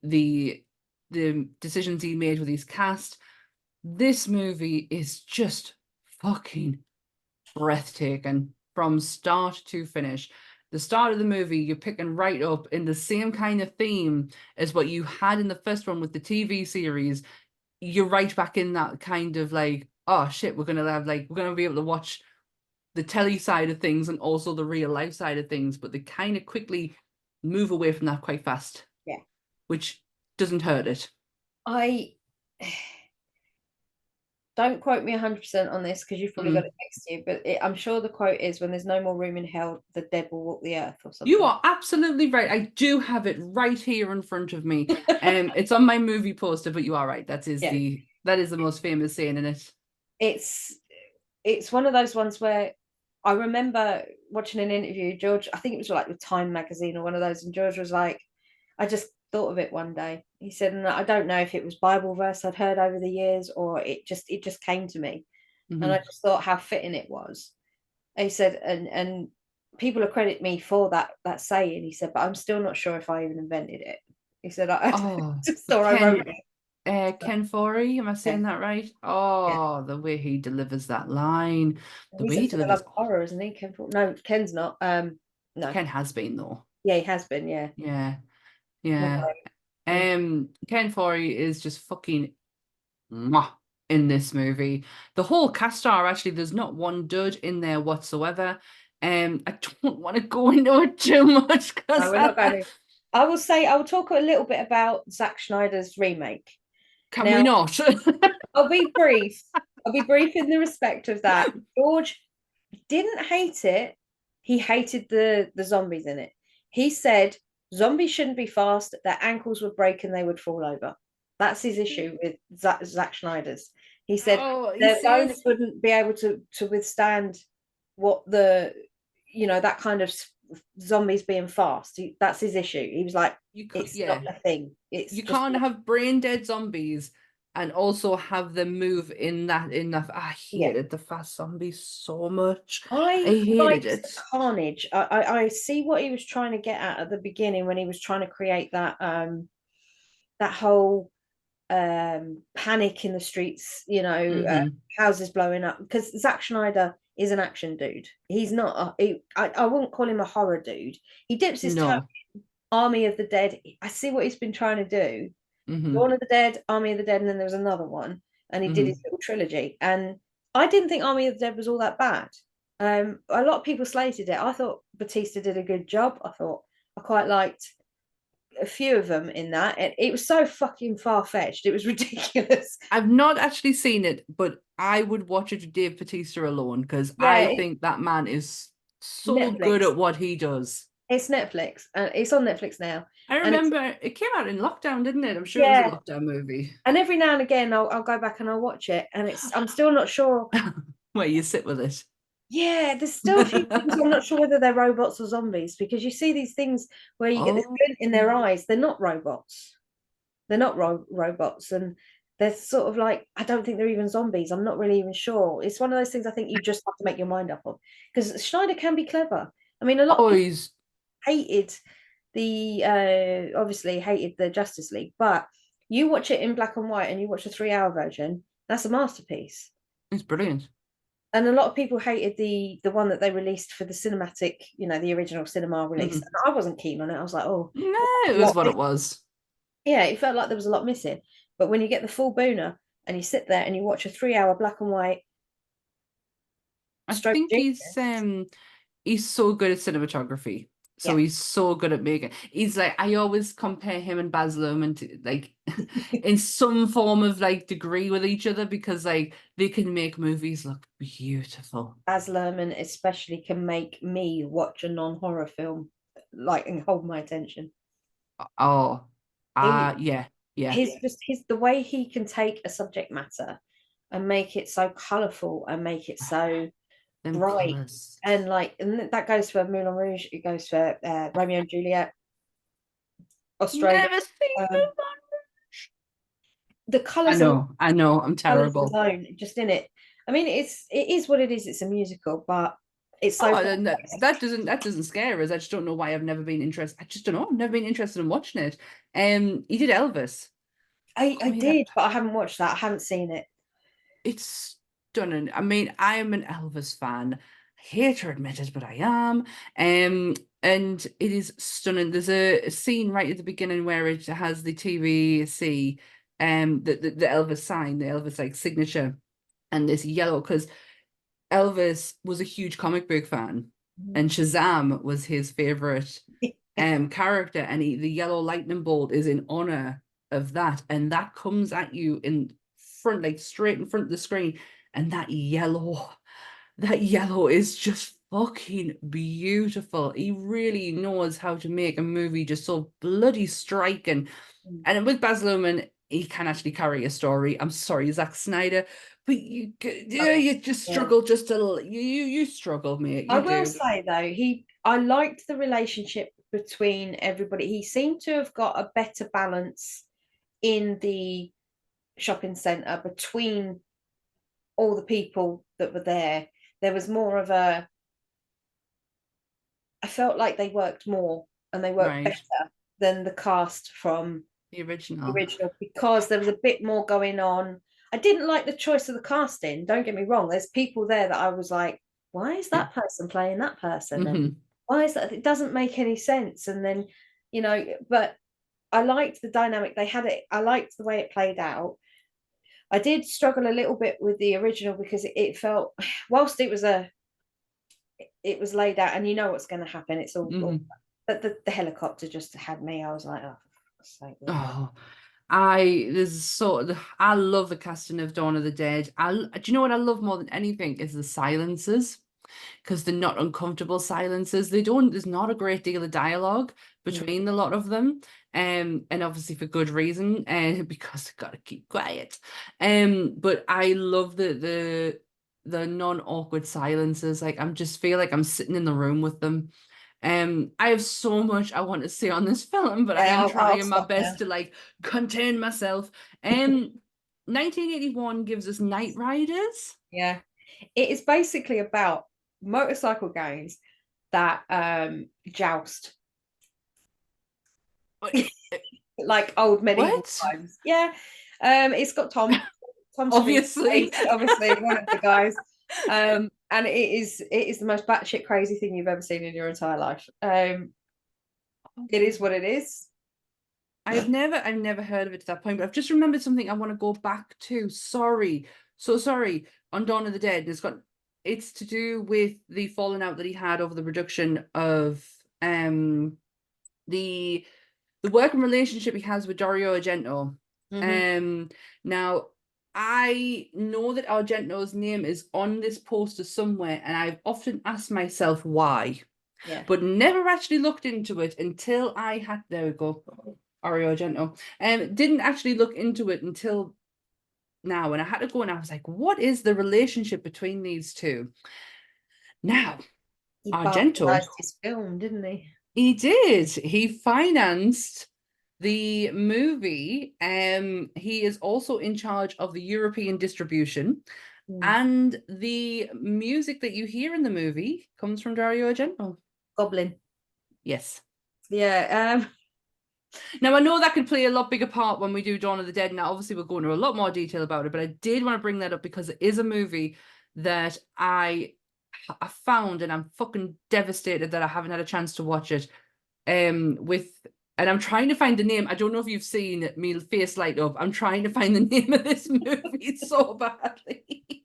the decisions he made with his cast. This movie is just fucking breathtaking from start to finish. The start of the movie, you're picking right up in the same kind of theme as what you had in the first one with the TV series. You're right back in that kind of like, oh shit, we're gonna be able to watch the telly side of things and also the real life side of things, but they kind of quickly move away from that quite fast. Yeah. Which doesn't hurt it. I don't quote me 100% on this, because you've probably got it next to you, but I'm sure the quote is, when there's no more room in hell, the dead will walk the earth, or something. You are absolutely right. I do have it right here in front of me. It's on my movie poster, but you are right. That is the most famous scene in it. It's one of those ones where I remember watching an interview, George, I think it was like with Time magazine or one of those, and George was like, I just thought of it one day. He said, and I don't know if it was Bible verse I'd heard over the years, or it just came to me. And I just thought how fitting it was. He said, and people accredit me for that saying. He said, but I'm still not sure if I even invented it. He said, I just thought I wrote it. Ken Forey, am I saying that right? Oh, the way he delivers that line. The way he delivers horror, isn't he? No, Ken's not. No. Ken has been though. Yeah, he has been, yeah. Yeah. Yeah. Ken Forey is just fucking mwah in this movie. The whole cast are actually, there's not one dud in there whatsoever. I don't want to go into it too much because no, we're not going to. I will talk a little bit about Zack Snyder's remake. Can we not? I'll be brief. I'll be brief in the respect of that. George didn't hate it. He hated the zombies in it. He said zombies shouldn't be fast, their ankles would break and they would fall over. That's his issue with Zack Snyder's. He said their bones wouldn't be able to withstand what that kind of zombies being fast. That's his issue. He was like, it's not a thing. You can't have brain dead zombies and also have them move in that I Yeah. hated the fast zombies so much. I hated liked it. the carnage. I see what he was trying to get at the beginning when he was trying to create that that whole panic in the streets, houses blowing up, because Zack Schneider is an action dude. He's not I wouldn't call him a horror dude. He dips his toe No. in Army of the Dead. I see what he's been trying to do. Mm-hmm. Dawn of the Dead, Army of the Dead, and then there was another one, and he did his Mm-hmm. little trilogy. And I didn't think Army of the Dead was all that bad. A lot of people slated it. I thought Batista did a good job. I quite liked a few of them in that. It was so fucking far-fetched. It was ridiculous. I've not actually seen it, but I would watch it with Dave Bautista alone because Yeah, I think that man is so good Netflix. at what he does. It's Netflix, and it's on Netflix now. I And it's remember it came out in lockdown, didn't it? I'm sure it was a yeah, lockdown movie. and every now and again I'll go back and I'll watch it, and I'm still not sure. Where you sit with it. Yeah, there's still a few things I'm not sure whether they're robots or zombies, because you see these things where you get this Oh. glint in their eyes. They're not robots. They're not robots, and they're sort of like, I don't think they're even zombies. I'm not really even sure. It's one of those things I think you just have to make your mind up on, because Schneider can be clever. I mean, a lot of people Always. hated obviously hated the Justice League, but you watch it in black and white and you watch the 3 hour version, that's a masterpiece. It's brilliant. And a lot of people hated the one that they released for the cinematic, the original cinema release. Mhm. And I wasn't keen on it. I was like, oh, No, it was what it was. yeah, it felt like there was a lot missing. But when you get the full booner and you sit there and you watch a 3 hour black and white I stroke think genius, he's so good at cinematography. So yeah, he's so good at making. He's like, I always compare him and Baz Luhrmann to like in some form of like degree with each other, because like they can make movies look beautiful. Baz Luhrmann especially can make me watch a non-horror film like and hold my attention. Oh, He yeah. his the way he can take a subject matter and make it so colorful and make it so Them bright, colours. and that goes for Moulin Rouge, it goes for Romeo and Juliet, Australia. Never seen um, them. the I colors know, I'm colors terrible. alone just in it. I mean, it is what it is. It's a musical, but it's so Oh, and that doesn't scare us. I just don't know why I've never been interested. I just don't know. I've never been interested in watching it. He did Elvis. I Oh, yeah, did, but I haven't watched that. I haven't seen it. it's stunning. I mean, I am an Elvis fan. I hate to admit it, but I am. And it is stunning. There's a scene right at the beginning where it has the TVC, the Elvis sign, the Elvis like signature, and this yellow, because Elvis was a huge comic book fan, and Shazam was his favorite character, and the yellow lightning bolt is in honor of that, and that comes at you in front, like straight in front of the screen, and that yellow is just fucking beautiful. He really knows how to make a movie just so bloody striking. And with Baz Luhrmann, he can actually carry a story. I'm sorry, Zack Snyder, but you just Yeah. struggle just a little. You struggle, mate. I You will do. say though, I liked the relationship between everybody. He seemed to have got a better balance in the shopping centre between all the people that were there. There was more of I felt like they worked more and they worked Right. better than the cast from The the original. original, because there was a bit more going on. I didn't like the choice of the casting. Don't get me wrong. There's people there that I was like, why is that person playing that person? And Mhm. why is that? It doesn't make any sense. And then, but I liked the dynamic they had. I liked the way it played out. I did struggle a little bit with the original because it felt, whilst it was laid out and you know what's going to happen. It's all, Mhm. but the helicopter just had me. I was like, oh, for sake, really? Oh, I love the casting of Dawn of the Dead. Do you know what I love more than anything is the silences, because they're not uncomfortable silences. There's not a great deal of dialogue between a lot of them. And obviously for good reason, because they've got to keep quiet. But I love the non-awkward silences. Like I'm just feel like I'm sitting in the room with them. I have so much I want to say on this film, but I Yeah, am I'll trying my stop now. best to like contain myself. Um, 1981 gives us Knight Riders. Yeah. It is basically about motorcycle gangs that joust like old medieval What? times. Yeah. It's got Tom Street, Obviously. obviously one of the guys. And it is the most batshit crazy thing you've ever seen in your entire life. It is what it is. I've never heard of it to that point, but I've just remembered something I want to go back to. Sorry. So sorry. On Dawn of the Dead, it's to do with the falling out that he had over the production of the working relationship he has with Dario Argento. Now I know that Argento's name is on this poster somewhere, and I've often asked myself why. Yeah. But never actually looked into it until I had, there we go, Dario Argento. Didn't actually look into it until now, and I had to go and I was like, what is the relationship between these two? Now, He Argento, bastardized his film, didn't he? he did. He financed the movie. He is also in charge of the European distribution. And the music that you hear in the movie comes from Dario Argento. Goblin. Yes. Yeah. Now, I know that could play a lot bigger part when we do Dawn of the Dead. Now, obviously, we'll go into a lot more detail about it, but I did want to bring that up because it is a movie that I found, and I'm fucking devastated that I haven't had a chance to watch it. And I'm trying to find the name. I don't know if you've seen me face light up. I'm trying to find the name of this movie so badly.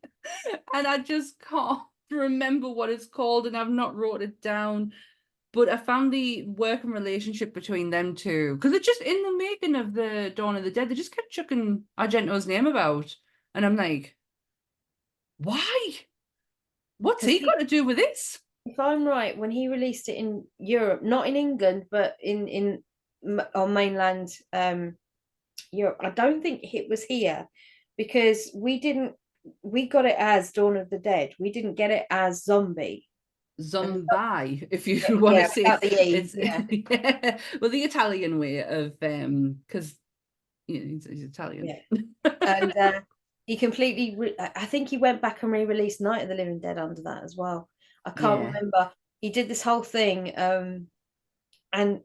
And I just can't remember what it's called, and I've not wrote it down. But I found the working relationship between them two, because it's just in the making of the Dawn of the Dead, they just kept chucking Argento's name about. And I'm like, why? What's he got to do with this? If I'm right, when he released it in Europe, not in England, but on mainland Europe, I don't think it was here, because we got it as Dawn of the Dead. We didn't get it as Zombie. Zombie, if you want to say it's yeah. Well, the Italian way of because he's Italian. Yeah. And he completely I think he went back and re-released Night of the Living Dead under that as well. I can't remember. He did this whole thing, and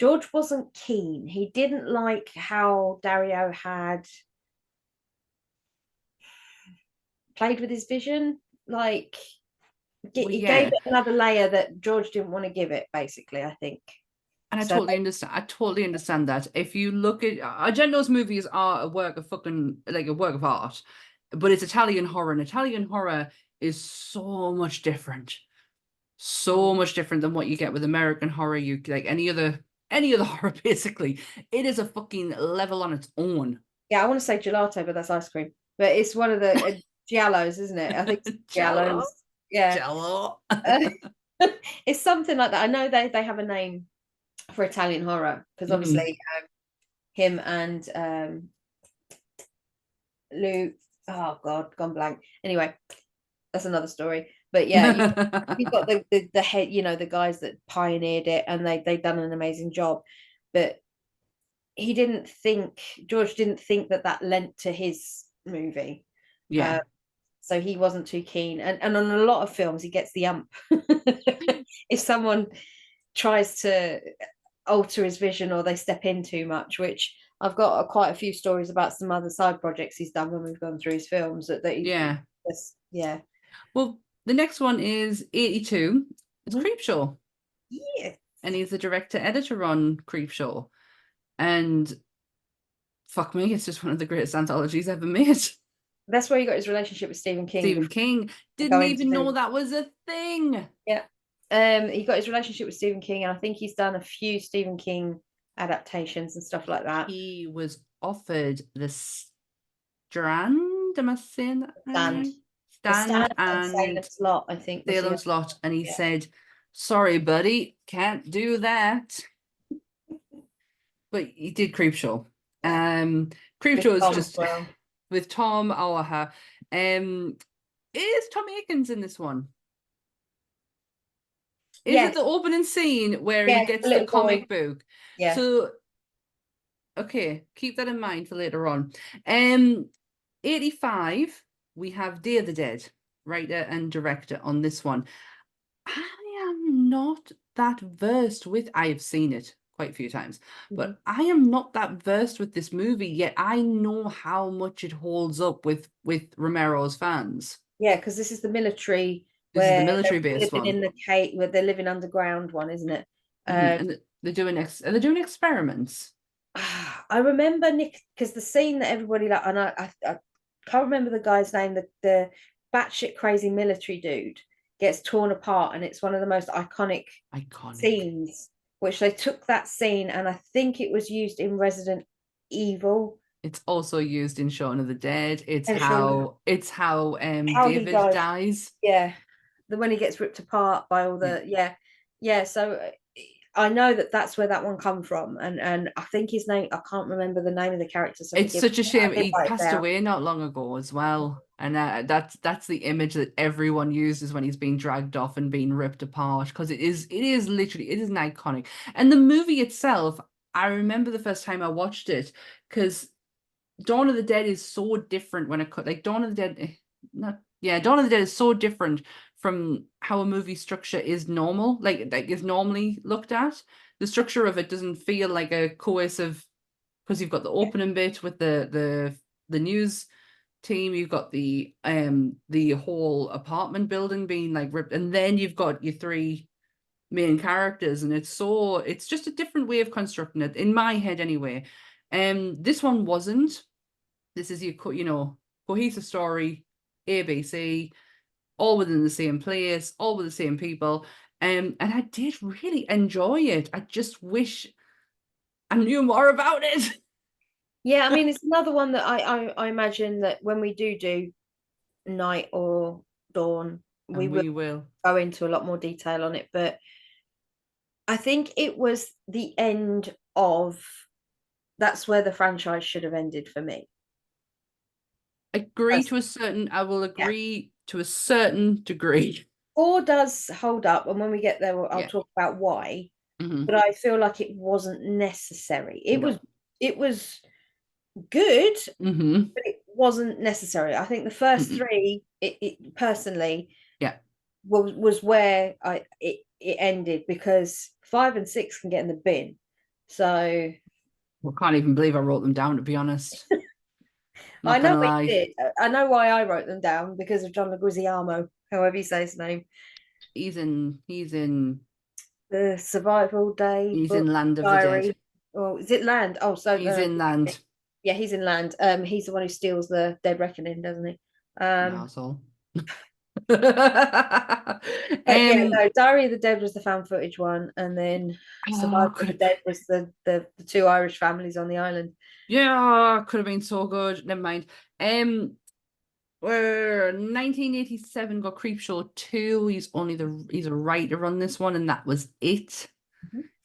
George wasn't keen. He didn't like how Dario had played with his vision. Like, he gave it another layer that George didn't want to give it, basically, I think. And I totally understand that. If you look at Argento's movies are a work of art, but it's Italian horror, and Italian horror is so much different. So much different than what you get with American horror. You like any other horror, basically. It is a fucking level on it's own. Yeah, I want to say gelato, but that's ice cream. But it's one of the giallos, isn't it? I think it's giallos. Yeah. Jello. It's something like that. I know they have a name for Italian horror, because obviously him and Lou, oh god, gone blank. Anyway, that's another story. But yeah, you've got the head, the guys that pioneered it, and they've done an amazing job. But George didn't think that lent to his movie. Yeah. So he wasn't too keen. And on a lot of films, he gets the ump. If someone tries to alter his vision or they step in too much, which I've got quite a few stories about some other side projects he's done when we've gone through his films. Yeah. Well, the next one is 82. It's Creepshow. Yeah. And he's the director-editor on Creepshow. And fuck me, it's just one of the greatest anthologies ever made. That's where he got his relationship with Stephen King. Stephen King. Didn't even know that was a thing. Yeah. He got his relationship with Stephen King, and I think he's done a few Stephen King adaptations and stuff like that. He was offered the Strand, am I saying that? Stand and Salem's Lot, I think. Salem's Lot, and he said, sorry, buddy, can't do that. But he did Creepshow. Creepshow is just with Tom Auer. Is Tom Aikens in this one? Is it the opening scene where he gets the comic book? Yeah. So Okay, keep that in mind for later on. 85, we have Day of the Dead, writer and director on this one. I am not that versed with, I have seen it quite a few times, but I am not that versed with this movie, yet I know how much it holds up with Romero's fans. Yeah, because this is the military This is the where military they're based living one. in the cave, where they're living underground one, isn't it? And they're doing are they doing experiments? I remember Nick, because the scene that everybody like, and I can't remember the guy's name, the batshit crazy military dude gets torn apart, and it's one of the most iconic scenes. Which they took that scene, and I think it was used in Resident Evil. It's also used in Shaun of the Dead. It's And how how he David dies. Yeah, when he gets ripped apart by all the yeah. So I know that that's where that one come from, and I think his name, I can't remember the name of the character. So It's such a shame. He passed down. away not long ago as well, and that's the image that everyone uses when he's being dragged off and being ripped apart, because it is literally, it is an iconic. And the movie itself, I remember the first time I watched it, because Dawn of the Dead is so different when it like Dawn of the Dead, Dawn of the Dead is so different from how a movie structure is normal, like is normally looked at. The structure of it doesn't feel like a cohesive, because you've got the opening bit with the news team, you've got the whole apartment building being like ripped, and then you've got your three main characters, and it's just a different way of constructing it in my head anyway. This one wasn't. This is your cohesive story, ABC, all within the same place, all with the same people. And I did really enjoy it. I just wish I knew more about it. Yeah, I mean, it's another one that I imagine that when we do Night or Dawn, we will go into a lot more detail on it. But I think it was the end of, that's where the franchise should have ended for me. Agree to a certain, I will agree to a certain degree. 4 does hold up, and when we get there, I'll talk about why. But I feel like it wasn't necessary. It was good, but it wasn't necessary. I think the first 3, it personally, was where it ended, because 5 and 6 can get in the bin. So I can't even believe I wrote them down, to be honest. I know we did. I know why I wrote them down, because of John Leguizamo, however you say his name. He's in the Survival Day. He's in Land of Diary. the Dead. Oh, is it Land? Oh, so he's in Land. Yeah, he's in Land. He's the one who steals the Dead Reckoning, doesn't he? Asshole. No, Diary of the Dead was the found footage one, and then Survival of the Dead was the 2 Irish families on the island. Yeah, could have been so good. Never mind. Where 1987 got Creepshow 2. He's a writer on this one, and that was it.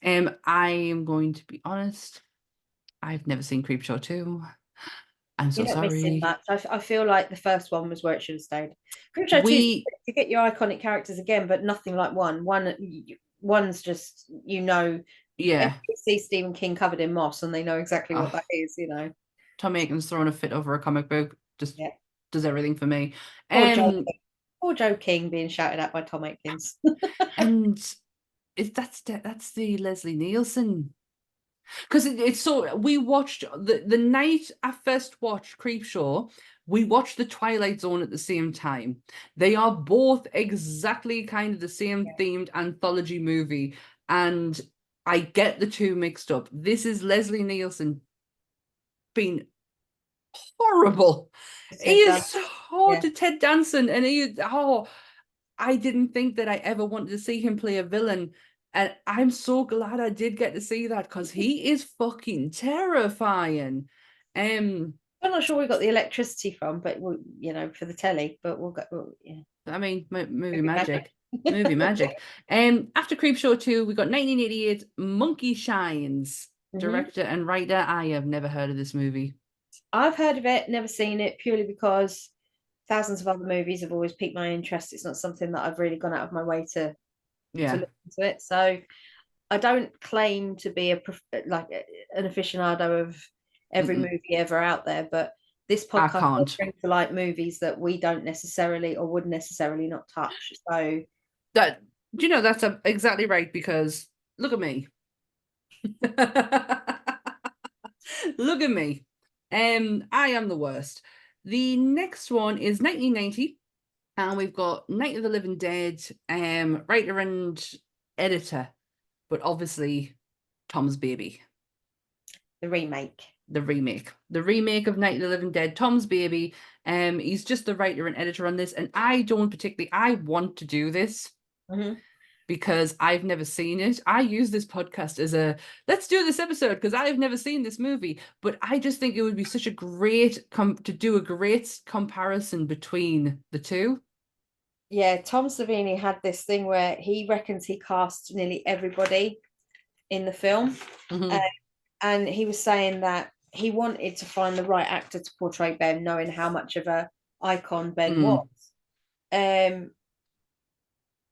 I am going to be honest, I've never seen Creepshow 2. I'm so sorry. I feel like the first one was where it should have stayed. Creepshow 2, to get your iconic characters again, but nothing like one's just, yeah, see Stephen King covered in moss, and they know exactly what that is. Tom Aiken's throwing a fit over a comic book, just does everything for me. Poor Joe King being shouted at by Tom Aikens. And that's the Leslie Nielsen, because it's so, we watched the night I first watched Creepshow, we watched The Twilight Zone at the same time. They are both exactly kind of the same themed anthology movie, and I get the two mixed up. This is Leslie Nielsen being horrible. He is so to Ted Danson, and I didn't think that I ever wanted to see him play a villain, and I'm so glad I did get to see that, because he is fucking terrifying. I'm not sure we got the electricity from, but for the telly, but we'll go. I mean, movie magic. Movie magic. After Creepshow 2, we got 1988 Monkey Shines, director and writer. I have never heard of this movie. I've heard of it, never seen it, purely because thousands of other movies have always piqued my interest. It's not something that I've really gone out of my way to look into it. So I don't claim to be an aficionado of every movie ever out there, but this I podcast can't. does bring to light movies that we don't necessarily or would necessarily not touch. So That, do you know, that's exactly right, because look at me. Look at me. I am the worst. The next one is 1990, and we've got Night of the Living Dead, writer and editor, but obviously Tom's Baby. the remake. The remake of Night of the Living Dead, Tom's Baby. He's just the writer and editor on this, and I want to do this because I've never seen it. I use this podcast as a let's do this episode because I've never seen this movie, but I just think it would be such a great to do a great comparison between the two. Yeah, Tom Savini had this thing where he reckons he cast nearly everybody in the film. And he was saying that he wanted to find the right actor to portray Ben, knowing how much of a icon Ben was.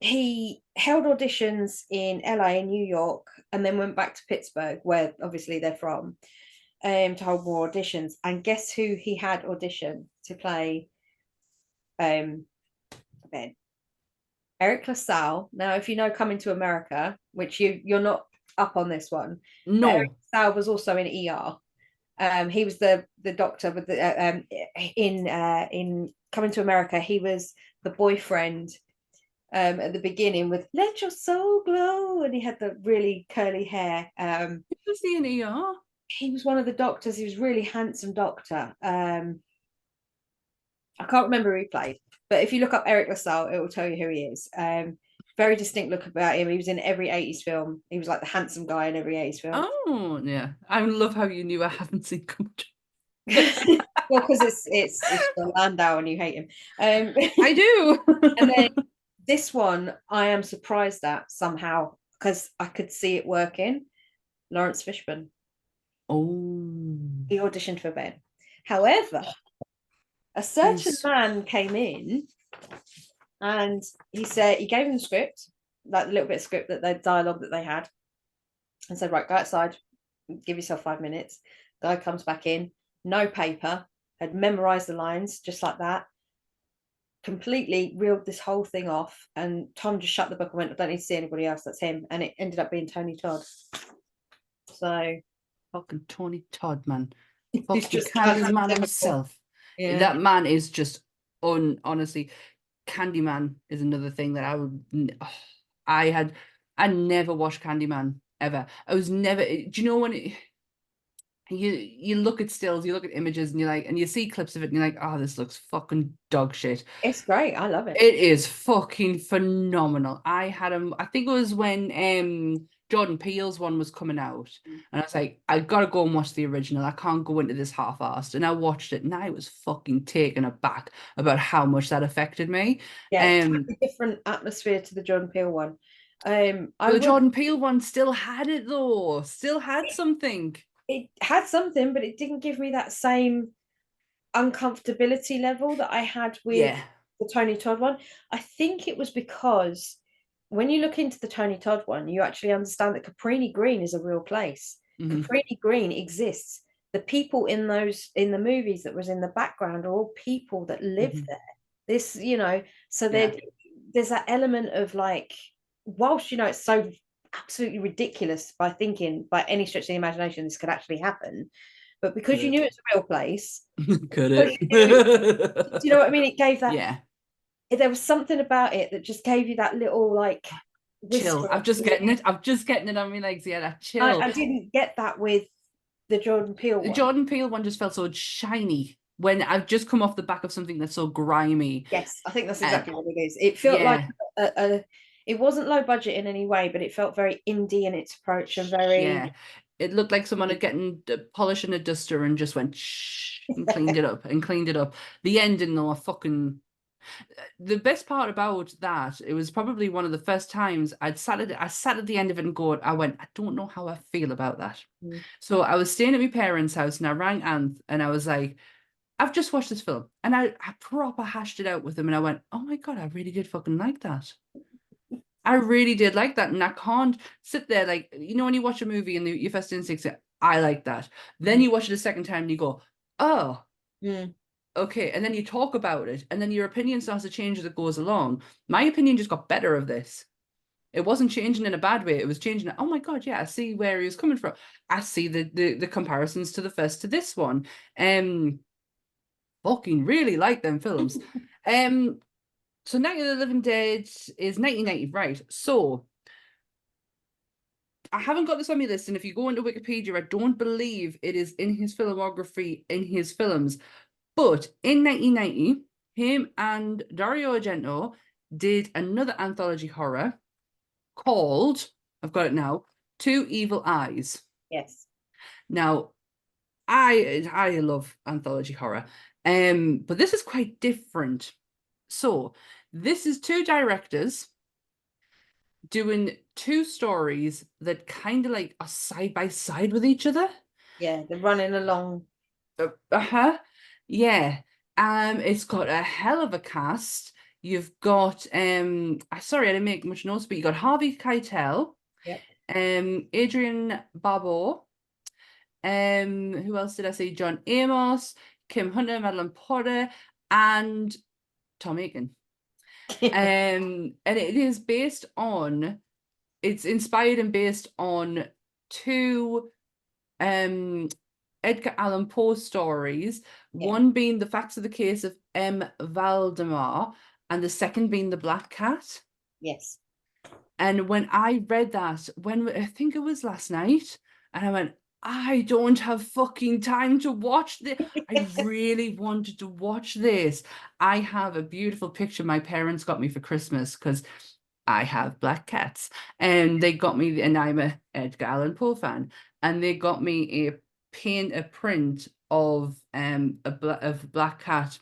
He held auditions in LA and New York, and then went back to Pittsburgh, where obviously they're from, to hold more auditions. And guess who he had audition to play Ben? Eric LaSalle. Now, if you know Coming to America, which you're not up on this one, No. Eric LaSalle was also in ER. He was the doctor with the in Coming to America. He was the boyfriend at the beginning with "Let Your Soul Glow," and he had the really curly hair. Was he in ER? He was one of the doctors. He was a really handsome doctor. I can't remember who he played, but if you look up Eric LaSalle, it will tell you who he is. Very distinct look about him. He was in every 80s film. He was like the handsome guy in every 80s film. Oh, yeah. I love how you knew I haven't seen Come Well, because it's Landau and you hate him. I do. And then this one, I am surprised at somehow because I could see it working. Lawrence Fishburne. Oh. He auditioned for Ben. However, a certain man came in and he said he gave him the script, like the little bit of script that the dialogue that they had, and said, right, go outside, give yourself 5 minutes. Guy comes back in, no paper, had memorized the lines just like that, completely reeled this whole thing off. And Tom just shut the book and went, I don't need to see anybody else, that's him. And it ended up being Tony Todd. So fucking Tony Todd, man. He's just Candyman himself. Yeah. That man is just honestly, Candyman is another thing that I never watched Candyman ever. I was never. Do you know when you look at stills, you look at images, and you're like, and you see clips of it, and you're like, oh, this looks fucking dog shit. It's great. I love it. It is fucking phenomenal. I had him. I think it was when Jordan Peele's one was coming out, and I was like, I gotta go and watch the original. I can't go into this half-assed. And I watched it, and I was fucking taken aback about how much that affected me. Yeah, it's a different atmosphere to the Jordan Peele one. The Jordan Peele one still had it though. Still had something. It had something, but it didn't give me that same uncomfortability level that I had with the Tony Todd one. I think it was because when you look into the Tony Todd one, you actually understand that Caprini Green is a real place. Caprini Green exists. The people in the movies that was in the background are all people that live there. This, so there's that element of like, whilst it's so absolutely ridiculous by thinking by any stretch of the imagination this could actually happen, but because you knew it's a real place, could it? Do you know what I mean? It gave that. Yeah. There was something about it that just gave you that little like chill. I'm just getting it on my legs. Yeah, that chill. I didn't get that with the Jordan Peele one. The Jordan Peele one just felt so shiny when I've just come off the back of something that's so grimy. Yes, I think that's exactly what it is. It felt like it wasn't low budget in any way, but it felt very indie in its approach and very. Yeah, it looked like someone had gotten polishing a duster and just went shh and cleaned it up and cleaned it up. The ending though, the best part about that, it was probably one of the first times I sat at the end of it and I don't know how I feel about that. So I was staying at my parents' house and I rang Anth and I was like, I've just watched this film, and I proper hashed it out with him, and I went, oh my god, I really did fucking like that. I really did like that, and I can't sit there like, you know, when you watch a movie and your first instinct is, I like that. Then you watch it a second time and you go, oh, Mm. okay, and then you talk about it, and then your opinion starts to change as it goes along. My opinion just got better of this. It wasn't changing in a bad way. It was changing. Oh my God, yeah, I see where he was coming from. I see the comparisons to the first to this one. Fucking really like them films. So Night of the Living Dead is 1990, right? So I haven't got this on my list, and if you go into Wikipedia, I don't believe it is in his filmography in his films. But in 1990, him and Dario Argento did another anthology horror called, I've got it now, Two Evil Eyes. Yes. Now, I love anthology horror, but this is quite different. So this is two directors doing two stories that kind of like are side by side with each other. Yeah, they're running along. Uh-huh. Yeah. It's got a hell of a cast. You've got sorry, I didn't make much notes, but you got Harvey Keitel, Yep. Adrian Barbeau, who else did I say? John Amos, Kim Hunter, Madeline Potter, and Tom Aiken. And it is based on, it's inspired and based on two Edgar Allan Poe stories, one being The Facts of the Case of M. Valdemar, and the second being The Black Cat. Yes. And when I read that, when I think it was last night, and I went, I don't have fucking time to watch this. I really wanted to watch this. I have a beautiful picture my parents got me for Christmas because I have black cats, and they got me, and I'm a Edgar Allan Poe fan, and they got me a print of black cat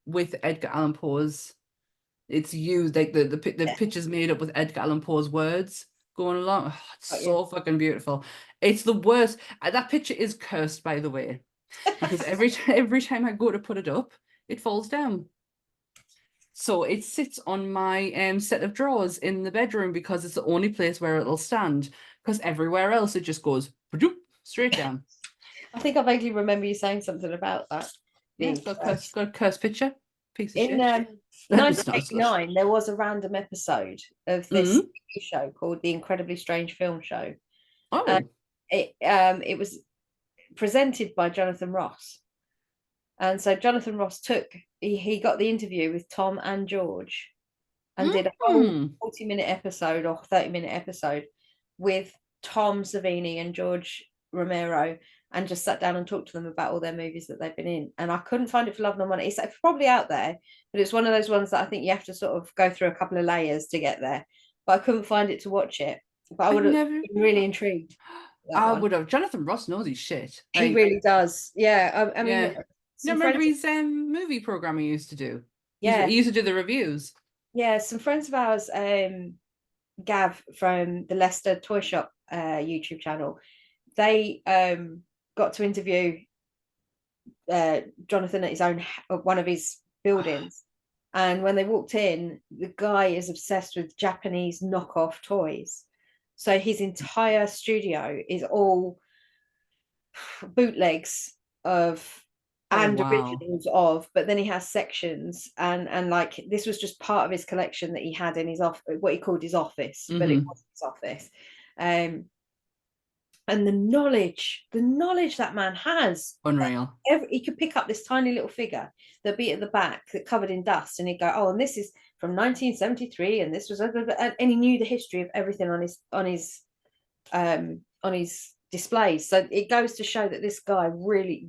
with Edgar Allan Poe's. It's used like the picture's made up with Edgar Allan Poe's words going along. Oh, it's so fucking beautiful. It's the worst. That picture is cursed, by the way, because every time I go to put it up, it falls down. So it sits on my set of drawers in the bedroom because it's the only place where it'll stand. Because everywhere else it just goes straight down. I think I vaguely remember you saying something about that. Yeah, it's got a cursed picture. Piece of In shit. 1989, there was a random episode of this Mhm. TV show called The Incredibly Strange Film Show. Oh, It was presented by Jonathan Ross. And so Jonathan Ross he got the interview with Tom and George and did a whole 40-minute episode or 30-minute episode with Tom Savini and George Romero, and just sat down and talked to them about all their movies that they've been in. And I couldn't find it for love nor money. It's probably out there, but it's one of those ones that I think you have to sort of go through a couple of layers to get there. But I couldn't find it to watch it. But I would have been really intrigued. I would have. Jonathan Ross knows his shit. He really does. Yeah. I mean, yeah. Remember his movie program he used to do? Yeah. He used to do the reviews. Yeah, some friends of ours, Gav from the Leicester Toy Shop YouTube channel, they got to interview Jonathan at his own, one of his buildings. And when they walked in, the guy is obsessed with Japanese knockoff toys. So his entire studio is all bootlegs of originals of, but then he has sections, and like this was just part of his collection that he had in his what he called his office, but it was his office. And the knowledge that man has, unreal. He could pick up this tiny little figure that'd be at the back that covered in dust, and he'd go, oh, and this is from 1973, and this was, and he knew the history of everything on his displays. So it goes to show that this guy really,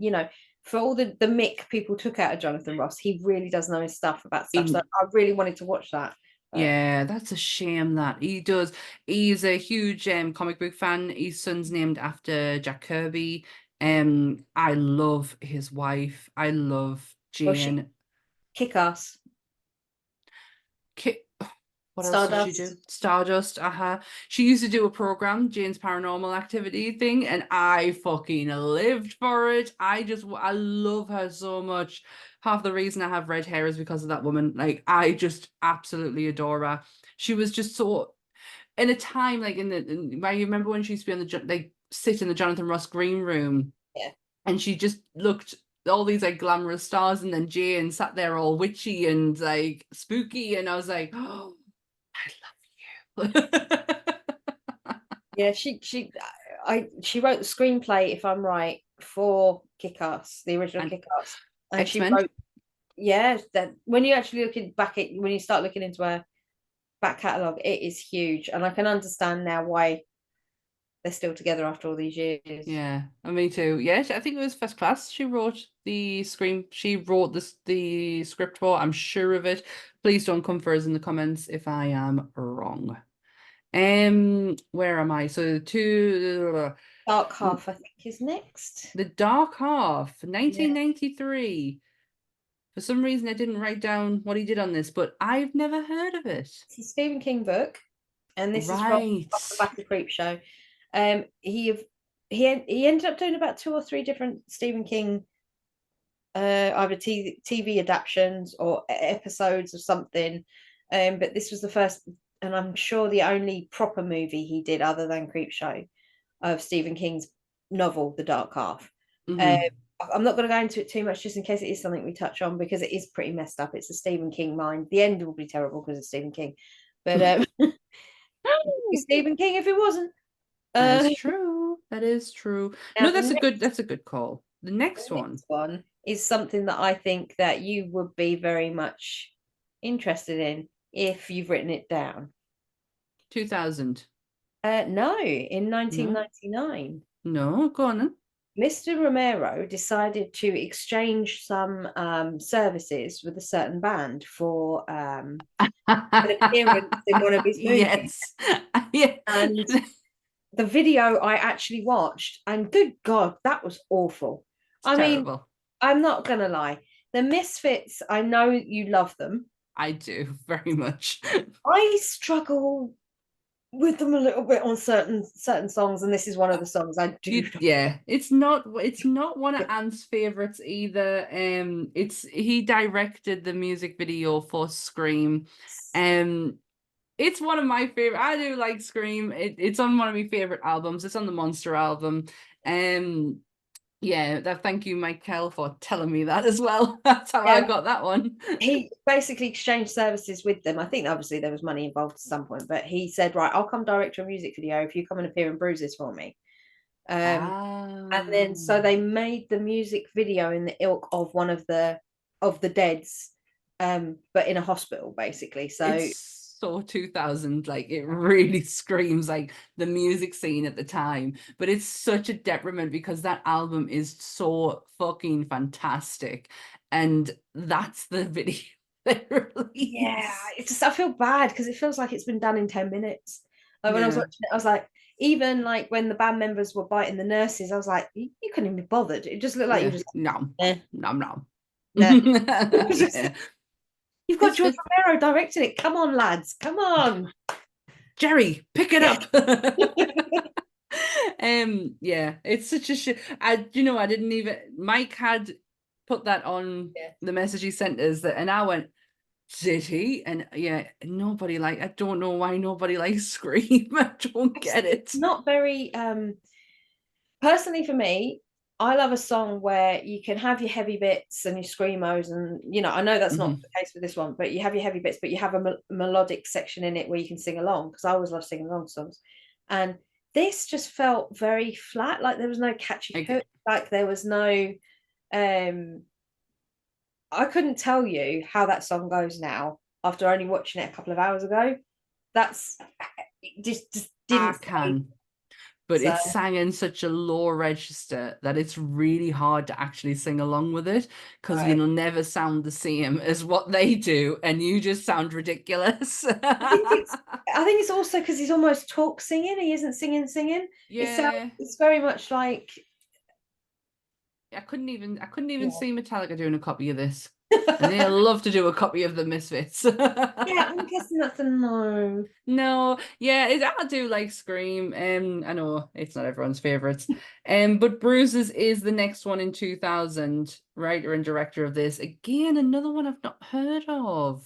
for all the mick people took out of Jonathan Ross, he really does know his stuff about stuff. So I really wanted to watch that. Yeah, that's a shame that he does. He's a huge comic book fan. His son's named after Jack Kirby. I love his wife. I love Jane. Kick-Ass. What else did she do? Stardust. She used to do a program, Jane's Paranormal Activity thing, and I fucking lived for it. I love her so much. Half the reason I have red hair is because of that woman. Like, I just absolutely adore her. She was just so, in a time like where you remember when she used to be on the sit in the Jonathan Ross green room, Yeah, and she just looked all these like glamorous stars, and then Jane sat there all witchy and like spooky, and I was like, oh, I love you. yeah. She wrote the screenplay, if I'm right, for Kick-Ass, the original And Kick-Ass, and she X-Men. wrote. Yeah, that when you actually when you start looking into her back catalogue, it is huge, and I can understand now why they're still together after all these years. Yeah, and me too. Yeah, I think it was First Class. She wrote the the script for. I'm sure of it. Please don't come for us in the comments if I am wrong. Where am I? So Dark Half, I think, is next. The Dark Half, 1993. For some reason, I didn't write down what he did on this, but I've never heard of it. It's a Stephen King book, and this is from Right. off the back of Creep Show. He ended up doing about 2 or 3 different Stephen King either TV adaptations or episodes of something. But this was the first, and I'm sure the only proper movie he did other than Creep Show, of Stephen King's novel, The Dark Half. Mhm. I'm not going to go into it too much, just in case it is something we touch on, because it is pretty messed up. It's a Stephen King mind. The end will be terrible because of Stephen King, but Stephen King if it wasn't. That is true. That is true. Now No, that's a good call. The next the one. next one is something that I think that you would be very much interested in if you've written it down. 2000. No, in No. 1999. No, go on then. Mr. Romero decided to exchange some services with a certain band for an appearance in one of his movies. Yes. Yeah. And the video I actually watched, and good God, that was awful. I mean, Terrible. I'm not gonna lie. The Misfits, I know you love them. I do very much. I struggle with them a little bit on certain songs, and this is one of the songs I do. Yeah, it's not one of Ant's favorites either. He directed the music video for Scream. It's one of my favorite. I do like Scream. It's on one of my favorite albums. It's on the Monster album. Yeah, thank you, Michael, for telling me that as well. That's how I got that one. He basically exchanged services with them. I think obviously there was money involved at some point, but he said, right, I'll come direct your music video if you come and appear in Bruises for me. And then so they made the music video in the ilk of one of the Deads, but in a hospital, basically. So it's so 2000, like it really screams like the music scene at the time, but it's such a detriment because that album is so fucking fantastic, and that's the video they released. Yeah, it's just, I feel bad because it feels like it's been done in 10 minutes. Like when I was watching it, I was like, even like when the band members were biting the nurses, I was like, you couldn't even be bothered. It just looked like you just no. Yeah. You've got George Romero directing it. Come on, lads. Come on. Jerry, pick it up. Yeah, it's such a shit. I didn't even, Mike had put that on the message he sent us, and I went, did he? And yeah, nobody I don't know why nobody likes Scream. I don't get it. It's not very personally for me, I love a song where you can have your heavy bits and your screamos, and I know that's not the case with this one, but you have your heavy bits, but you have a melodic section in it where you can sing along, because I always love singing along songs. And this just felt very flat, like there was no catchy hook, like there was no I couldn't tell you how that song goes now after only watching it a couple of hours ago. That's just didn't. I can. But it's sang in such a low register that it's really hard to actually sing along with it, because you'll never sound the same as what they do, and you just sound ridiculous. I think it's also because he's almost talk singing. He isn't singing. Yeah, it's very much like I couldn't even see Metallica doing a copy of this. And they love to do a copy of the Misfits. Yeah, I'm guessing that's a no. No, yeah, I do like Scream. I know it's not everyone's favorites. But Bruises is the next one in 2000, writer and director of this. Again, another one I've not heard of.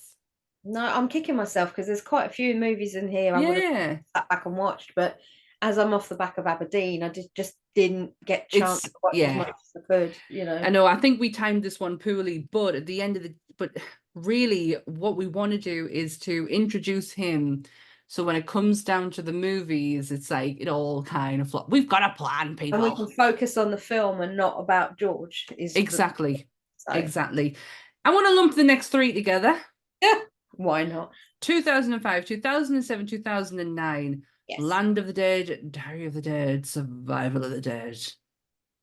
No, I'm kicking myself because there's quite a few movies in here I would have Yeah, sat back and watched, but as I'm off the back of Aberdeen, I just didn't get a chance to watch as yeah. much as I could, you know. I know, I think we timed this one poorly, but at the end of but really what we want to do is to introduce him. So when it comes down to the movies, it's like it all kind of we've got a plan, And we can people. focus on the film and not about George. Exactly. So. Exactly. I want to lump the next three together. Yeah, why not? 2005, 2007, 2009. Yes. Land of the Dead, Diary of the Dead, Survival of the Dead.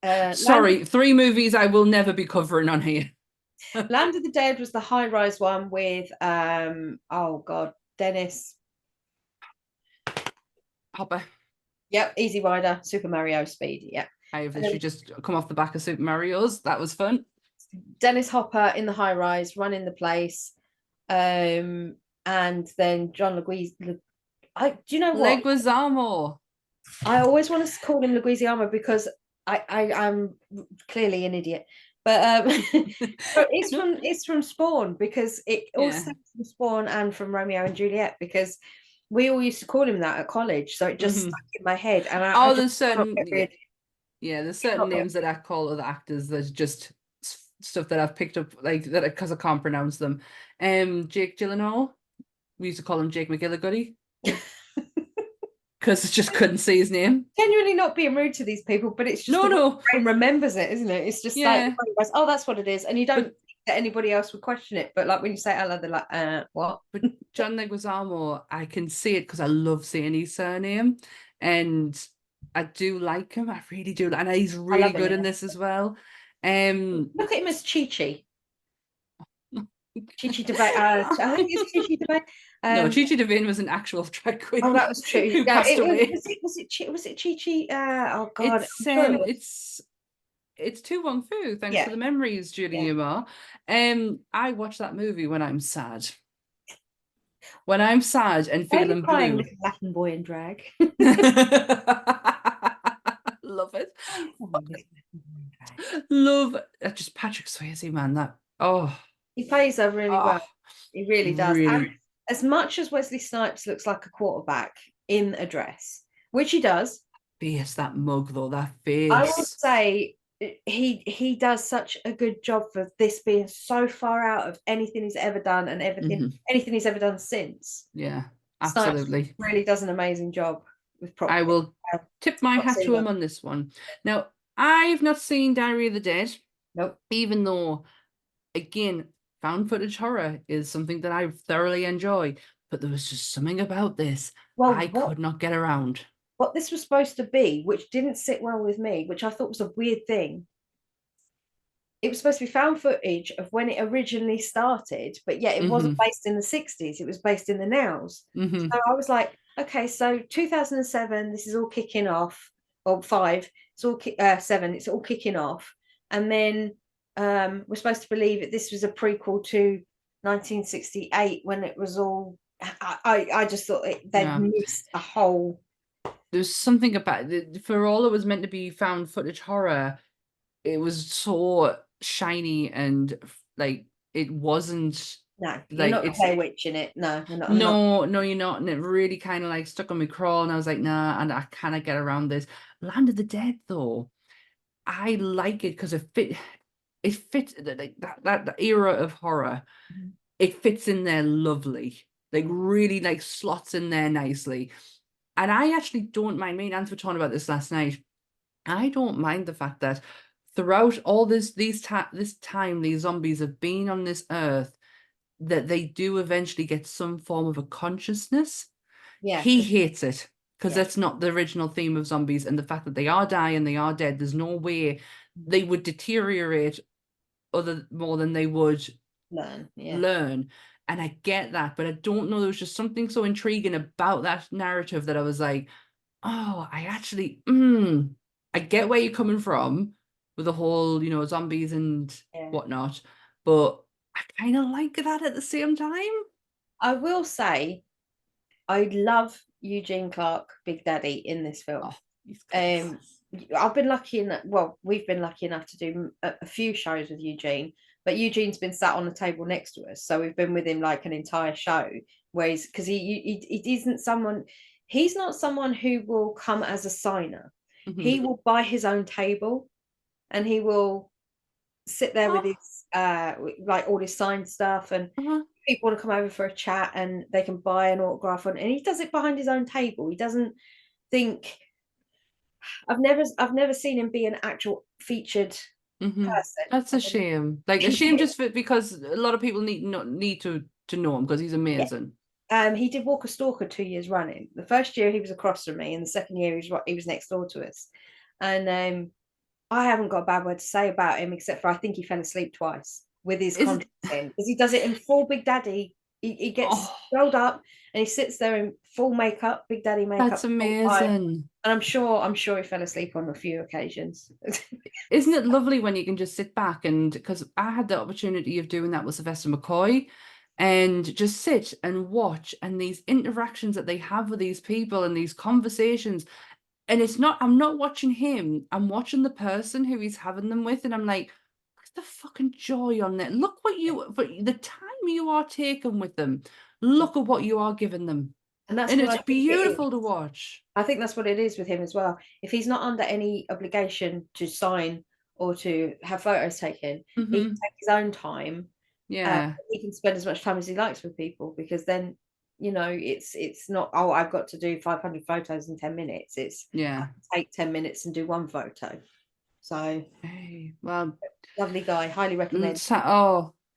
Land Sorry, three movies I will never be covering on here. of the Dead was the high rise one with oh god, Dennis. Hopper. Yep, Easy Rider, Super Mario Speed. Yep. I've literally just come off the back of Super Mario's. That was fun. Dennis Hopper in the high rise, running the place. And then John Leguizamo. Do you know what? Leguizamo. I always want to call him Leguizamo because I'm clearly an idiot. But but it's from Spawn because it also from Spawn and from Romeo and Juliet because we all used to call him that at college, so it just stuck in my head. And there's certain there's certain names that I call other actors. There's just stuff that I've picked up like that because I can't pronounce them. Jake Gyllenhaal, we used to call him Jake McGillicuddy because I just couldn't say his name. Genuinely not being rude to these people, but it's just no. brain remembers it, isn't it? It's just like, oh, that's what it is, and you don't think that anybody else would question it. But like when you say it out loud, they're like, what? But John Leguizamo, I can see it because I love saying his surname, and I do like him. I really do, and he's really good in this as well. Look at him as Chi-Chi. Chi-Chi DeVane. I think it's Chi-Chi DeVane. No, Chi-Chi DeVane was an actual drag queen. Oh, that was true. Who passed away. Was it Chi-Chi? Oh God, it's Tu Wong Fu. Thanks for the memories, Julie Umar. I watch that movie when I'm sad. When I'm sad and feeling blue. Latin boy in drag. Love it. Love just Patrick Swayze, man. He plays her really well. He really does. Really. And as much as Wesley Snipes looks like a quarterback in a dress, which he does. Fierce, that mug though, that face. I would say he does such a good job for this being so far out of anything he's ever done and anything he's ever done since. Yeah, absolutely. Snipes really does an amazing job with props. I will tip my hat to him on this one. Now, I've not seen Diary of the Dead. Nope. Even though, again, found footage horror is something that I thoroughly enjoy, but there was just something about this I could not get around. What this was supposed to be, which didn't sit well with me, which I thought was a weird thing. It was supposed to be found footage of when it originally started, but yet it wasn't based in the 60s. It was based in the nows. So I was like, okay, so 2007, this is all kicking off, or 5, it's all 7, it's all kicking off. And then we're supposed to believe that this was a prequel to 1968 when it was all, I just thought they'd missed a whole. There's something about it, for all it was meant to be found footage horror, it was so shiny and like it wasn't. No, you're not Claire Witch in it. No, you're not. No, you're not. And it really kind of like stuck on me crawl, and I was like, nah, and I cannot get around this. Land of the Dead, though, I like it because it fits like that era of horror. It fits in there lovely, like really like slots in there nicely. And I actually don't mind. Me and Ant were talking about this last night. I don't mind the fact that throughout all this time these zombies have been on this earth, that they do eventually get some form of a consciousness. Yeah, he hates it because that's not the original theme of zombies, and the fact that they are dying, they are dead. There's no way they would deteriorate more than they would learn. And I get that, but I don't know. There was just something so intriguing about that narrative that I was like, oh, I actually, I get where you're coming from with the whole, zombies and whatnot, but I kind of like that at the same time. I will say, I love Eugene Clark, Big Daddy, in this film. Oh, he's class. I've been lucky enough, well, we've been lucky enough to do a few shows with Eugene, but Eugene's been sat on the table next to us. So we've been with him like an entire show, where because he isn't someone, he's not someone who will come as a signer. Mhm. He will buy his own table and he will sit there with Oh. his like all his signed stuff, and Uh-huh. people want to come over for a chat and they can buy an autograph on, and he does it behind his own table. He doesn't think, I've never seen him be an actual featured Mhm. person. That's a shame. Like a shame just because a lot of people need to know him because he's amazing. He did Walker Stalker 2 years running. The first year he was across from me, and the second year he was next door to us. And I haven't got a bad word to say about him, except for I think he fell asleep twice with his contract in, because he does it in full Big Daddy. He gets rolled up and he sits there in full makeup, Big Daddy makeup. That's amazing. And I'm sure he fell asleep on a few occasions. Isn't it lovely when you can just sit back, and because I had the opportunity of doing that with Sylvester McCoy, and just sit and watch, and these interactions that they have with these people and these conversations. And I'm not watching him, I'm watching the person who he's having them with, and I'm like, look at the fucking joy on that. Look what but the time you are taking with them. Look at what you are giving them. And that's And what I it's think it beautiful is. to watch. I think that's what it is with him as well. If he's not under any obligation to sign or to have photos taken, he can take his own time. Yeah. He can spend as much time as he likes with people, because then, it's not, oh, I've got to do 500 photos in 10 minutes. It's Yeah. take 10 minutes and do one photo. So Hey, well, lovely guy, highly recommend.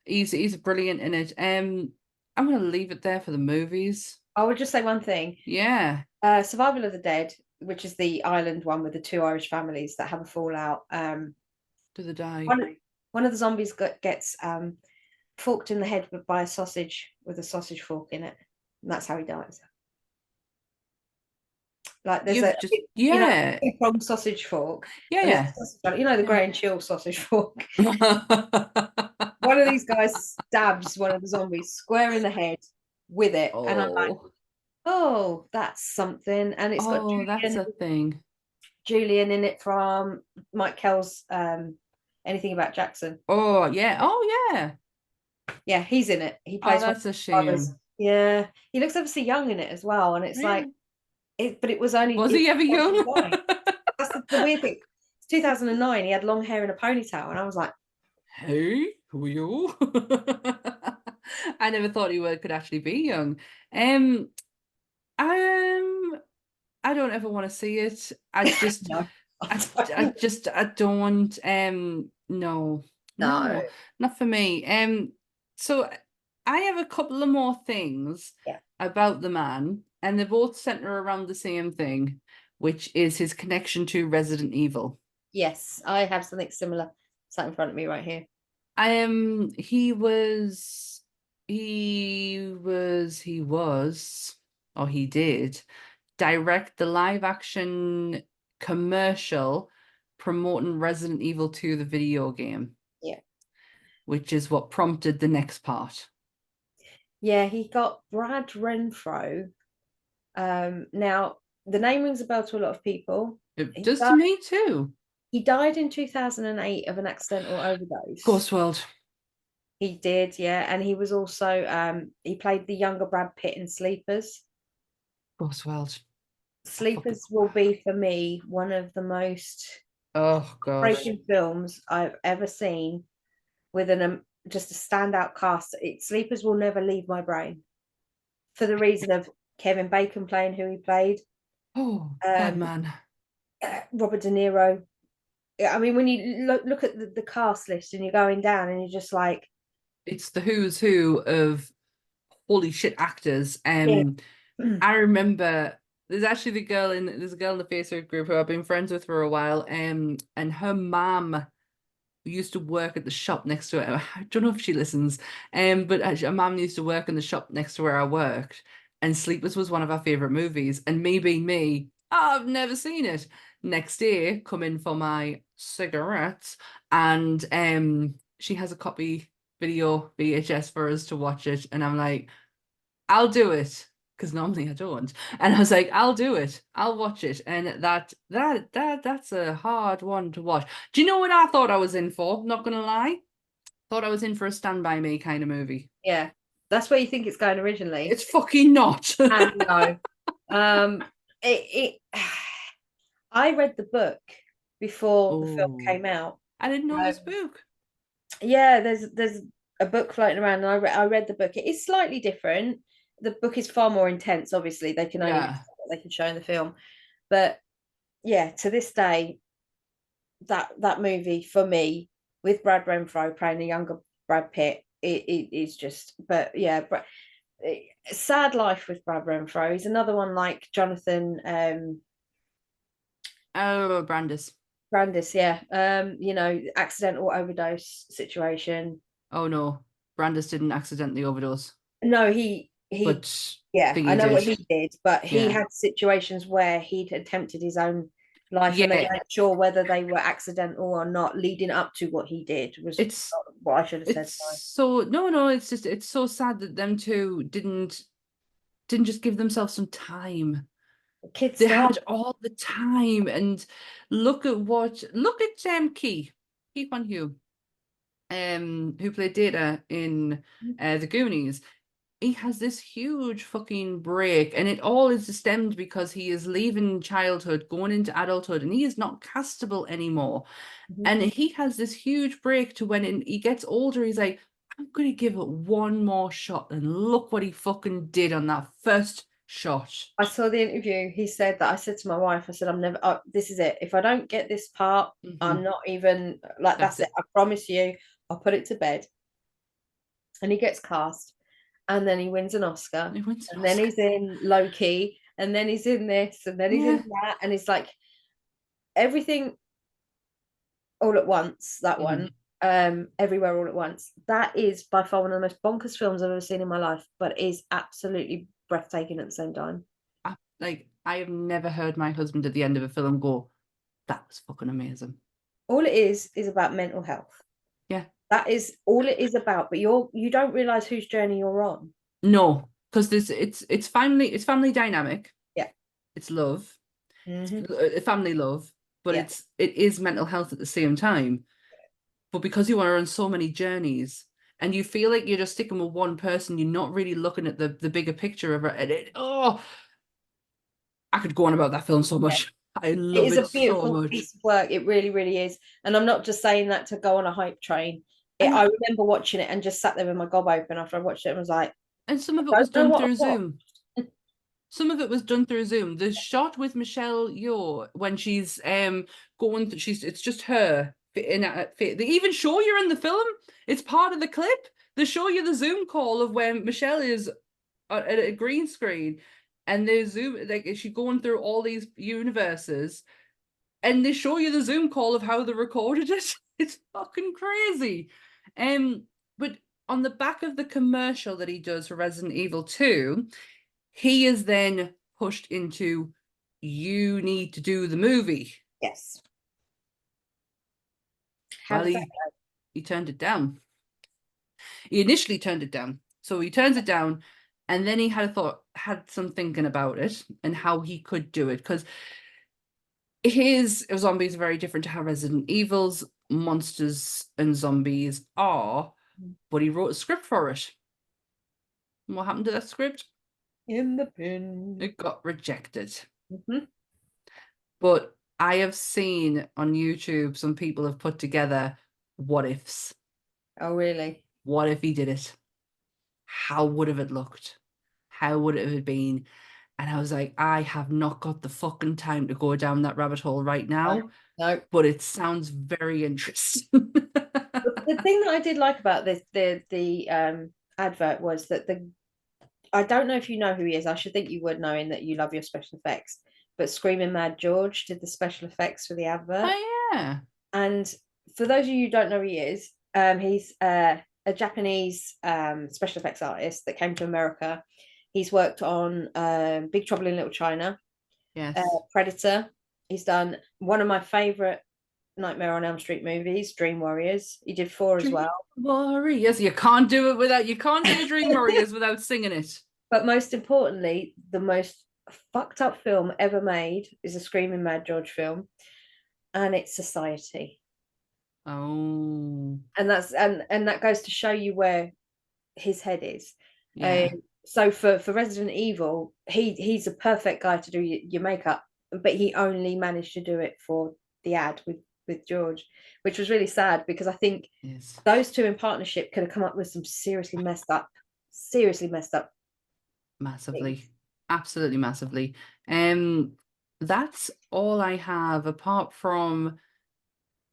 He's brilliant in it. I'm gonna leave it there for the movies. I would just say one thing. Yeah. Survival of the Dead, which is the island one with the two Irish families that have a fallout. Do the die. One of the zombies gets forked in the head by a sausage with a sausage fork in it, and that's how he dies. Like there's a prong sausage fork. Yeah. The Grey and Chill sausage fork. One of these guys stabs one of the zombies square in the head with it, and I'm like, oh, that's something. And it's got that's a thing. Julian in it from Mike Kell's Anything About Jackson. Oh yeah. Yeah, he's in it. He plays. That's a shame. Yeah, he looks obviously young in it as well, and it's like, but it was only. Was he ever young? That's the weird thing. It's 2009. He had long hair and a ponytail, and I was like, "Hey, who are you?" I never thought he could actually be young. I don't ever want to see it. I just, no. I don't. No, not for me. So I have a couple of more things about the man, and they both center around the same thing, which is his connection to Resident Evil. Yes, I have something similar sat in front of me right here. He did direct the live action commercial promoting Resident Evil 2, the video game. Yeah. Which is what prompted the next part. Yeah, he got Brad Renfro. Now, the name rings a bell to a lot of people. It does to me too. He died in 2008 of an accidental overdose. Ghost World. He did, yeah. And he was also, he played the younger Brad Pitt in Sleepers. Ghost World. Sleepers will be, for me, one of the most breaking films I've ever seen, with just a standout cast. Sleepers will never leave my brain, for the reason of Kevin Bacon playing who he played. Oh, bad man. Robert De Niro. I mean, when you look at the cast list and you're going down and you're just like, it's the who's who of holy shit actors. I remember there's a girl in the Facebook group who I've been friends with for a while, and her mom used to work at the shop next to it. I don't know if she listens, but her mom used to work in the shop next to where I worked, and Sleepers was one of our favorite movies. And me being me, I've never seen it. Next day, come in for my cigarettes, and she has a copy video VHS for us to watch it, and I'm like, I'll do it, because normally I don't. And I was like, I'll do it. I'll watch it. And that's a hard one to watch. Do you know what I thought I was in for? Not gonna lie. Thought I was in for a Stand By Me kind of movie. Yeah, that's where you think it's going originally. It's fucking not. And no. It I read the book before the film Ooh. came out. I didn't know this book. Yeah, there's a book floating around, and I read the book. It is slightly different. The book is far more intense. Obviously, they can only Yeah. do what they can show in the film. But yeah, to this day, that movie for me, with Brad Renfro playing the younger Brad Pitt, it is just. But yeah, sad life with Brad Renfro. He's another one like Jonathan Oh, Brandis. Brandis, yeah. Accidental overdose situation. Oh no, Brandis didn't accidentally overdose. No, he But yeah, I thingy know what did. he did, but he Yeah. had situations where he'd attempted his own life, and they Yeah. weren't sure whether they were accidental or not, leading up to what he did was It's what I should have said. it's so no, it's just it's so sad that them two didn't just give themselves some time. Kids They still had all the time, and look at Key Kwan Hugh, who played Data in the Goonies. He has this huge fucking break, and it all is stemmed because he is leaving childhood, going into adulthood, and he is not castable anymore. And he has this huge break to when he gets older, he's like, I'm gonna give it one more shot, and look what he fucking did on that first shot. I saw the interview. He said that. I said to my wife, I said, I'm never, this is it. If I don't get this part, I'm not even like, that's it. I promise you, I'll put it to bed. And he gets cast, and then he wins an Oscar, and then he's in Low Key, and then he's in this, and then he's in that, and it's like everything all at once. That one, Everywhere All at Once. That is by far one of the most bonkers films I've ever seen in my life, but is absolutely breathtaking at the same time. I have never heard my husband at the end of a film go, that was fucking amazing. All it is about mental health. Yeah. That is all it is about, but you don't realize whose journey you're on. No, because it's family dynamic. Yeah. It's love. It's family love, but it is mental health at the same time. But because you are on so many journeys and you feel like you're just sticking with one person, you're not really looking at the bigger picture of it. I could go on about that film so much. I love it. It is a beautiful piece of work. It really, really is. And I'm not just saying that to go on a hype train. I remember watching it and just sat there with my gob open after I watched it and was like, and some of it was done through Zoom. Some of it was done through Zoom. The shot with Michelle Yeoh when she's going through, it's just her they even show you in the film. It's part of the clip. They show you the Zoom call of when Michelle is at a green screen, and they zoom, like, is she going through all these universes, and they show you the Zoom call of how they recorded it. It's fucking crazy. But on the back of the commercial that he does for Resident Evil 2, he is then pushed into, you need to do the movie. Yes. Well, he turned it down. He initially turned it down. So he turns it down, and then he had some thinking about it and how he could do it, because his zombies are very different to how Resident Evil's monsters and zombies are, but he wrote a script for it. And what happened to that script? In the bin. It got rejected. But I have seen on YouTube some people have put together what ifs. Oh, really? What if he did it? How would have it looked? How would it have been? And I was like, I have not got the fucking time to go down that rabbit hole right now. No. But it sounds very interesting. The thing that I did like about this, the advert, was that I don't know if you know who he is. I should think you would, knowing that you love your special effects. But Screaming Mad George did the special effects for the advert. Oh, yeah. And for those of you who don't know who he is, he's a Japanese special effects artist that came to America. He's worked on Big Trouble in Little China, yes, Predator. He's done one of my favorite Nightmare on Elm Street movies, Dream Warriors. He did 4 as well. Warriors. You can't do Dream Warriors without singing it. But most importantly, the most fucked up film ever made is a Screaming Mad George film, and it's Society. Oh. And that goes to show you where his head is. Yeah. So for Resident Evil, he's a perfect guy to do your makeup, but he only managed to do it for the ad with George, which was really sad because I think those two in partnership could have come up with some seriously messed up massively things. Absolutely massively. That's all I have, apart from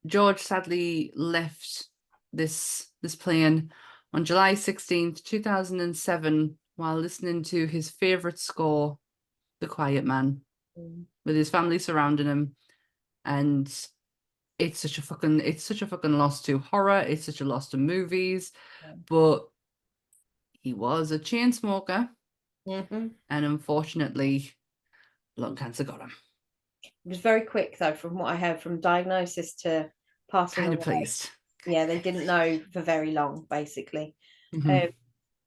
George sadly left this plane on July 16th 2007 while listening to his favorite score, The Quiet Man, with his family surrounding him. And it's such a fucking loss to horror. It's such a loss to movies. But he was a chain smoker, and unfortunately, lung cancer got him. It was very quick, though, from what I heard, from diagnosis to passing Kind away. of pleased. Yeah, they didn't know for very long, basically.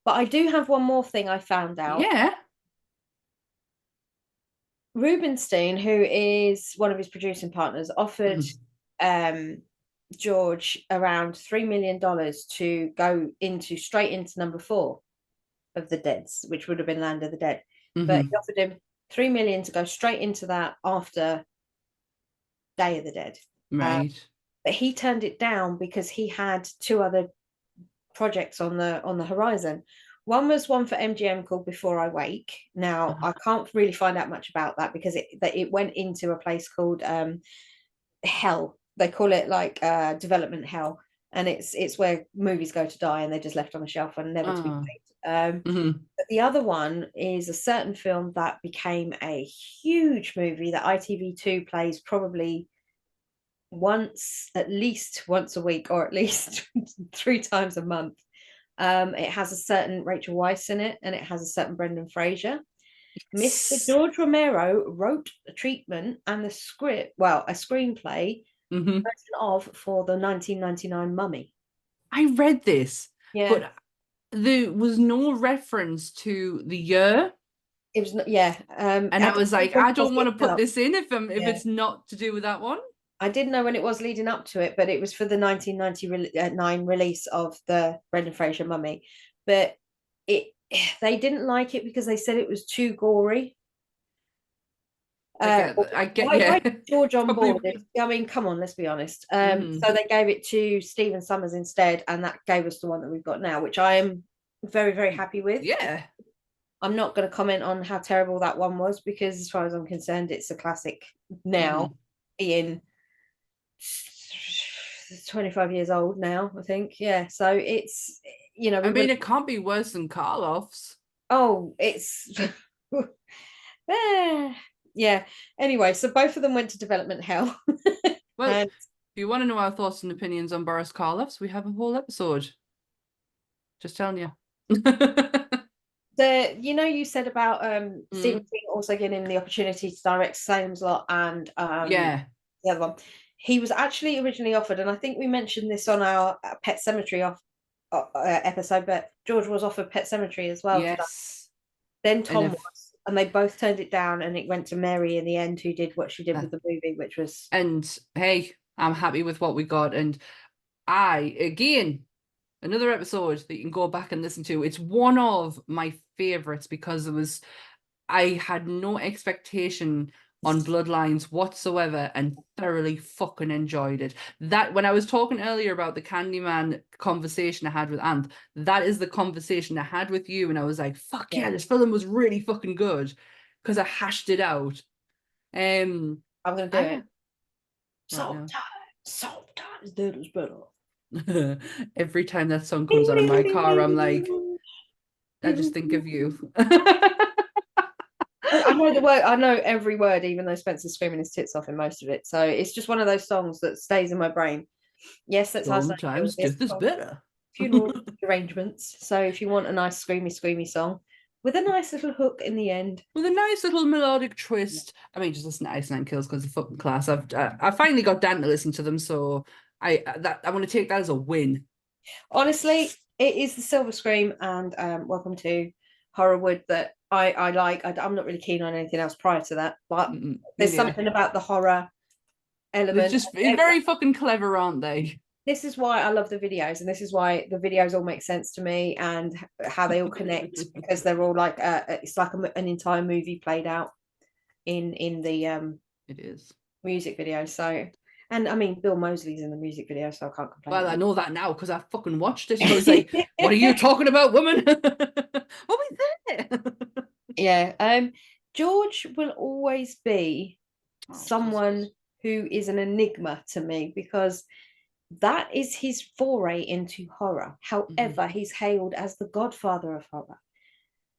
But I do have one more thing I found out. Yeah. Rubinstein, who is one of his producing partners, offered George around $3 million to go straight into number 4 of the Deads, which would have been Land of the Dead. But he offered him $3 million to go straight into that after Day of the Dead. Right. But he turned it down because he had 2 other projects on the horizon. One was one for MGM called Before I Wake. Now I can't really find out much about that because it went into a place called Hell. They call it like development hell, and it's where movies go to die and they're just left on a shelf and never to be made. But the other one is a certain film that became a huge movie that ITV2 plays probably at least once a week, or at least 3 times a month. It has a certain Rachel Weisz in it, and it has a certain Brendan Fraser. Mr. George Romero wrote a treatment and the script, a screenplay version of for the 1999 Mummy. I read this, but there was no reference to the year. It was and I was like, I don't want to put this in if it's not to do with that one. I didn't know when it was leading up to it, but it was for the 1999 release of the Brendan Fraser Mummy. But they didn't like it because they said it was too gory. I get George on board. I mean, come on, let's be honest. So they gave it to Stephen Summers instead, and that gave us the one that we've got now, which I am very, very happy with. Yeah. I'm not going to comment on how terrible that one was because, as far as I'm concerned, it's a classic now, being 25 years old now, I think. Yeah, so it's, I mean, it can't be worse than Karloff's. Oh, it's yeah. Anyway, so both of them went to development hell. Well, if you want to know our thoughts and opinions on Boris Karloff's, we have a whole episode. Just telling you. You said about Stephen King also getting the opportunity to direct Salem's Lot and the other one. He was actually originally offered, and I think we mentioned this on our Pet Sematary episode, but George was offered Pet Sematary as well. Yes. Then Tom was, and they both turned it down, and it went to Mary in the end, who did what she did with the movie, which was. And hey, I'm happy with what we got, and another episode that you can go back and listen to. It's one of my favorites because I had no expectation on Bloodlines whatsoever and thoroughly fucking enjoyed it. That, when I was talking earlier about the Candyman conversation I had with Anth, that is the conversation I had with you, and I was like, fuck yeah, this film was really fucking good because I hashed it out. I'm gonna do it. Sometimes that is better. Every time that song comes on in my car, I'm like, I just think of you. I know the word. I know every word, even though Spencer's screaming his tits off in most of it. So it's just one of those songs that stays in my brain. Yes, that's sometimes just this better. Funeral arrangements. So if you want a nice screamy song, with a nice little hook in the end. With a nice little melodic twist. I mean, just listen to Ice Nine Kills because it's fucking class. I finally got Dan to listen to them, so I want to take that as a win. Honestly, it is the Silver Scream and Welcome to Horrorwood that I like. I'm not really keen on anything else prior to that, but there's something about the horror element. It's just very fucking clever, aren't they? This is why I love the videos, and this is why the videos all make sense to me and how they all connect, because they're all like it's like an entire movie played out in the it is music video. So, and I mean, Bill Moseley's in the music video, so I can't complain. Well, I know that now because I fucking watched it. I was like, "What are you talking about, woman? What was that?" Yeah. George will always be someone who is an enigma to me, because that is his foray into horror. However, he's hailed as the godfather of horror.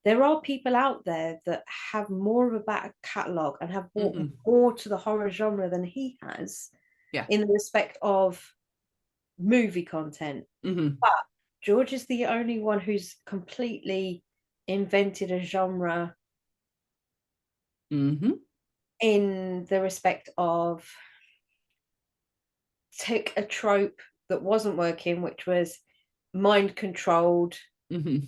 There are people out there that have more of a back catalogue and have brought more to the horror genre than he has, in the respect of movie content. But George is the only one who's completely invented a genre in the respect of took a trope that wasn't working, which was mind controlled, drug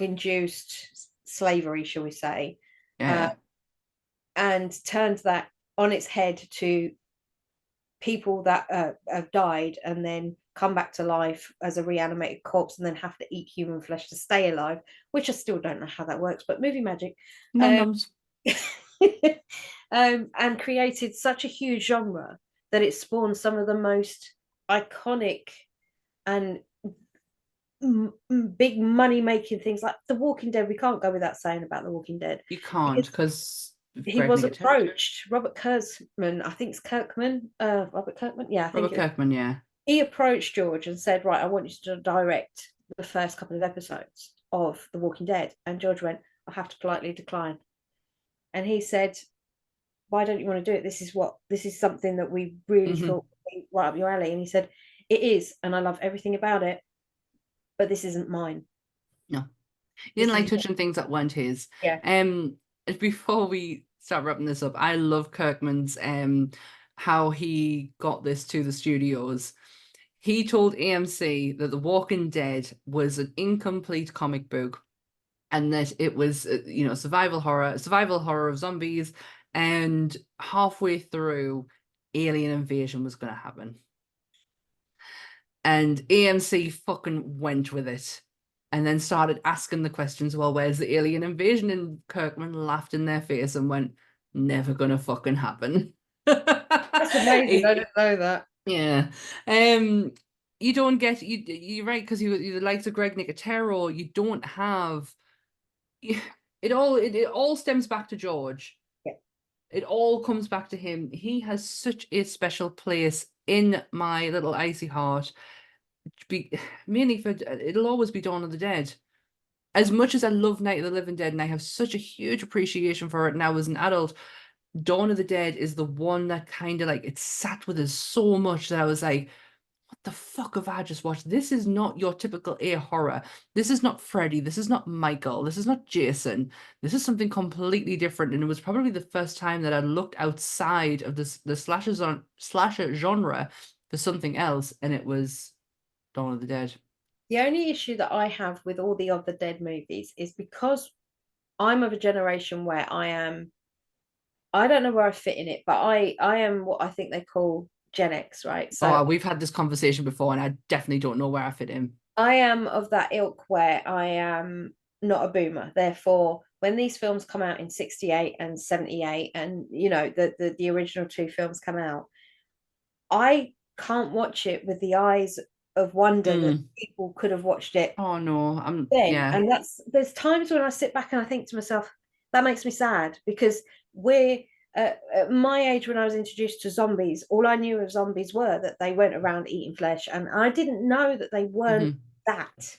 induced slavery, shall we say, and turned that on its head to people that have died and then come back to life as a reanimated corpse and then have to eat human flesh to stay alive, which I still don't know how that works, but movie magic. And created such a huge genre that it spawned some of the most iconic and big money making things, like The Walking Dead. We can't go without saying about The Walking Dead. You can't, because he was approached. Robert Kirkman, I think it's Kirkman. Robert Kirkman, yeah, I think Robert Kirkman, yeah. He approached George and said, "Right, I want you to direct the first couple of episodes of The Walking Dead." And George went, "I have to politely decline." And he said, "Why don't you want to do it? This is something that we really thought would be right up your alley." And he said, "It is, and I love everything about it, but this isn't mine." No, he didn't like touching things that weren't his. Before we start wrapping this up, I love Kirkman's how he got this to the studios. He told AMC that The Walking Dead was an incomplete comic book, and that it was survival horror of zombies, and halfway through, alien invasion was going to happen. And AMC fucking went with it, and then started asking the questions, well, where's the alien invasion? And Kirkman laughed in their face and went, never gonna fucking happen. That's amazing. I didn't know that. Yeah. You don't get, you're right, because you the likes of Greg Nicotero, you don't have, it all stems back to George. Yeah. It all comes back to him. He has such a special place in my little icy heart. Mainly for, it'll always be Dawn of the Dead. As much as I love Night of the Living Dead and I have such a huge appreciation for it now as an adult, Dawn of the Dead is the one that kind of like, it sat with us so much that I was like, what the fuck have I just watched? This is not your typical A horror. This is not Freddy. This is not Michael. This is not Jason. This is something completely different. And it was probably the first time that I looked outside of the slasher genre for something else, and it was Dawn of the Dead. The only issue that I have with all the other Dead movies is because I'm of a generation where I don't know where I fit in it, but I am what I think they call Gen X, right? So we've had this conversation before, and I definitely don't know where I fit in. I am of that ilk where I am not a boomer. Therefore, when these films come out in 68 and 78, and the original two films come out, I can't watch it with the eyes of wonder that people could have watched it. Oh no, and there's times when I sit back and I think to myself, that makes me sad, because we're at my age, when I was introduced to zombies, all I knew of zombies were that they went around eating flesh, and I didn't know that they weren't that,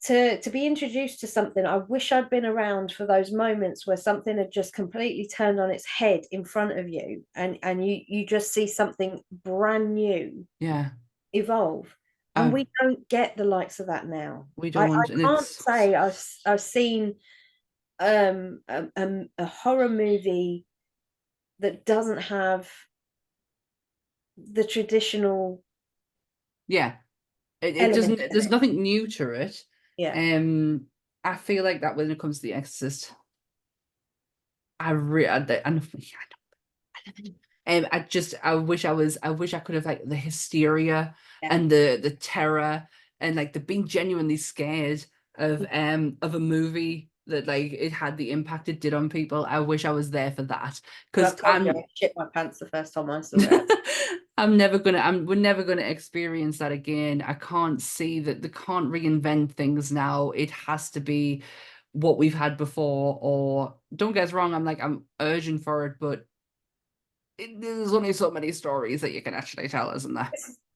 so to be introduced to something, I wish I'd been around for those moments where something had just completely turned on its head in front of you, and you just see something brand new evolve. And we don't get the likes of that now. We I don't, and can't it's say I've seen a horror movie that doesn't have the traditional yeah. It elements doesn't. in There's it. nothing new to it. Yeah. I feel like that when it comes to The Exorcist, I really, I wish I could have like the hysteria Yeah. and the terror and like the being genuinely scared of a movie that like it had the impact it did on people. I wish I was there for that because I've told you I shit my pants the first time I saw it. we're never gonna experience that again. I can't see that they can't reinvent things now. It has to be what we've had before, or don't get us wrong, I'm urging for it, but there's only so many stories that you can actually tell, isn't there?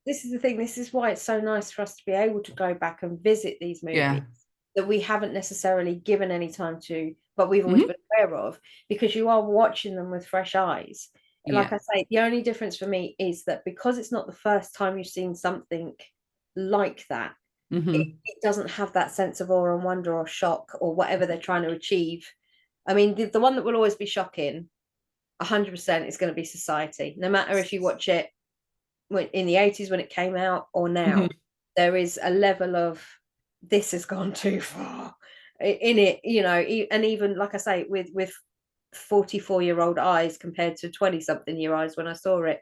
This is the thing. This is why it's so nice for us to be able to go back and visit these movies Yeah. that we haven't necessarily given any time to, but we've always Mhm. been aware of, because you are watching them with fresh eyes. Like Yeah. I say, the only difference for me is that because it's not the first time you've seen something like that, Mm-hmm. it doesn't have that sense of awe and wonder or shock or whatever they're trying to achieve. I mean, the one that will always be shocking, 100% is going to be Society. No matter if you watch it in the 80s when it came out or now, there is a level of this has gone too far in it, and even like I say, with 44-year-old eyes compared to 20-something-year eyes when I saw it,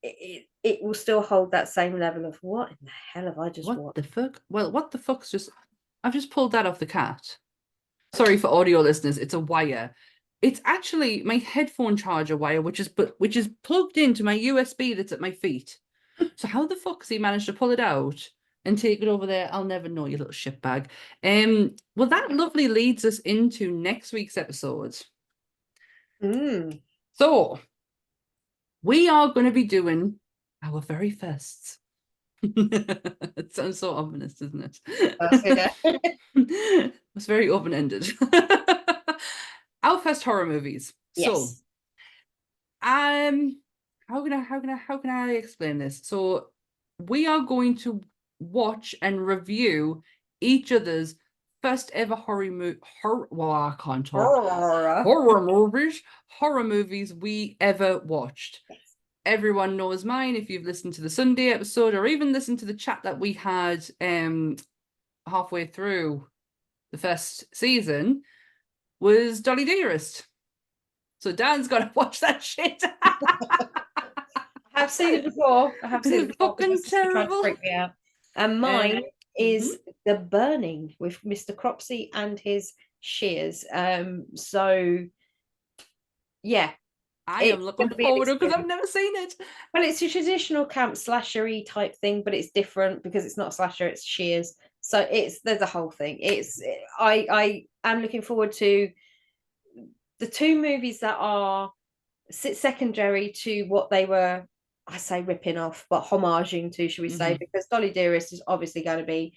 it will still hold that same level of what in the hell have I just What watched? the fuck? Well, what the fuck's just... I've just pulled that off the cat. Sorry for audio listeners, it's a wire. It's actually my headphone charger wire, which is plugged into my USB that's at my feet. So how the fuck has he managed to pull it out and take it over there? I'll never know, you little shitbag. Well, that lovely leads us into next week's episode. So we are going to be doing our very first. It sounds so ominous, doesn't it? It's very open-ended. Our first horror movies. So, Yes. how can I explain this? So, we are going to watch and review each other's first ever horror movie. Well, I can't talk. Horror movies we ever watched. Everyone knows mine if you've listened to the Sunday episode or even listened to the chat that we had halfway through the first season, was Dolly Dearest. So Dan's got to watch that shit. I have seen it before. It's fucking terrible. Freak me out. And mine is The Burning with Mr. Cropsey and his shears. So yeah, I am looking forward to it because I've never seen it. Well, it's a traditional camp slashery type thing, but it's different because it's not slasher, it's shears. So there's a whole thing. I am looking forward to the two movies that are secondary to what they were, I say ripping off, but homaging to, should we say, because Dolly Dearest is obviously going to be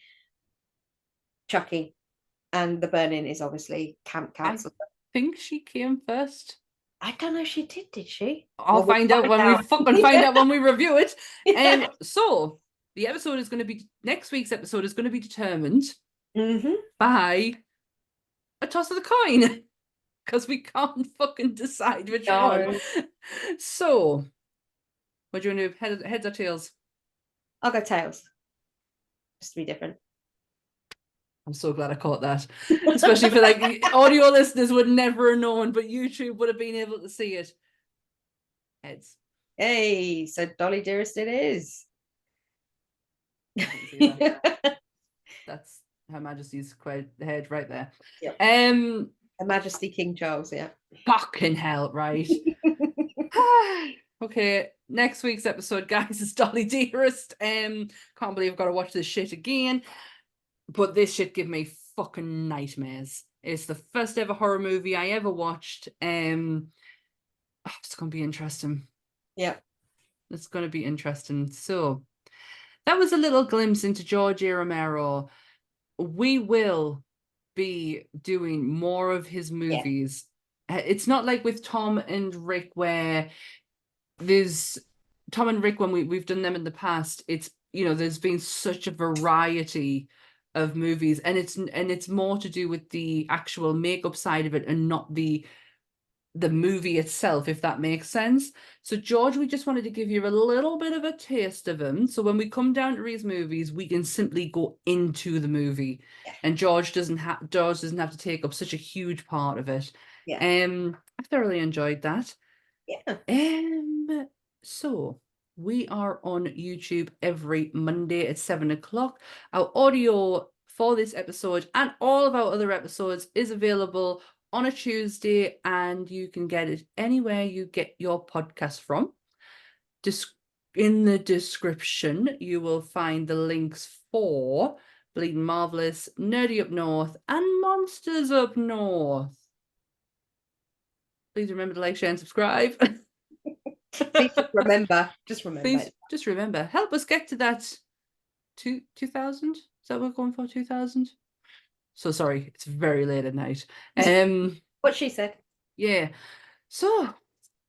Chucky and The Burning is obviously Camp Counselor. I think she came first. I don't know if she did she? I'll find out when we fucking find out when we review it. So the episode is going to be, next week's episode is going to be determined by a toss of the coin. Because we can't fucking decide which one. So, what do you want to do? Heads or tails? I'll go tails. Just to be different. I'm so glad I caught that. Especially for like audio listeners would never have known, but YouTube would have been able to see it. Heads. Hey, so Dolly Dearest it is. That's Her Majesty's head right there. Yep. Her Majesty King Charles, yeah. Fucking hell, right. Okay, next week's episode, guys, is Dolly Dearest. Can't believe I've got to watch this shit again. But this shit give me fucking nightmares. It's the first ever horror movie I ever watched. It's gonna be interesting. Yeah. It's gonna be interesting. So that was a little glimpse into George Romero. We will be doing more of his movies. It's not like with Tom and Rick where there's Tom and Rick when we've done them in the past, it's there's been such a variety of movies, and it's more to do with the actual makeup side of it and not the movie itself, if that makes sense. So George, we just wanted to give you a little bit of a taste of them, so when we come down to these movies, we can simply go into the movie, and George doesn't have to take up such a huge part of it. I thoroughly enjoyed that. So we are on YouTube every Monday at 7:00. Our audio for this episode and all of our other episodes is available on a Tuesday, and you can get it anywhere you get your podcast from. In the description, you will find the links for Bleeding Marvelous, Nerdy Up North, and Monsters Up North. Please remember to like, share, and subscribe. Please remember. Just remember. Help us get to that 2,000. Is that what we're going for? 2,000? So sorry, it's very late at night. What she said. Yeah. So,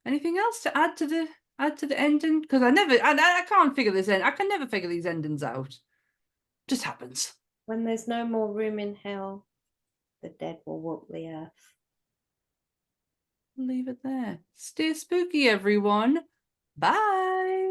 anything else to add to the ending? Because I can't figure this in. I can never figure these endings out. Just happens. When there's no more room in hell, the dead will walk the earth. Leave it there. Stay spooky, everyone. Bye.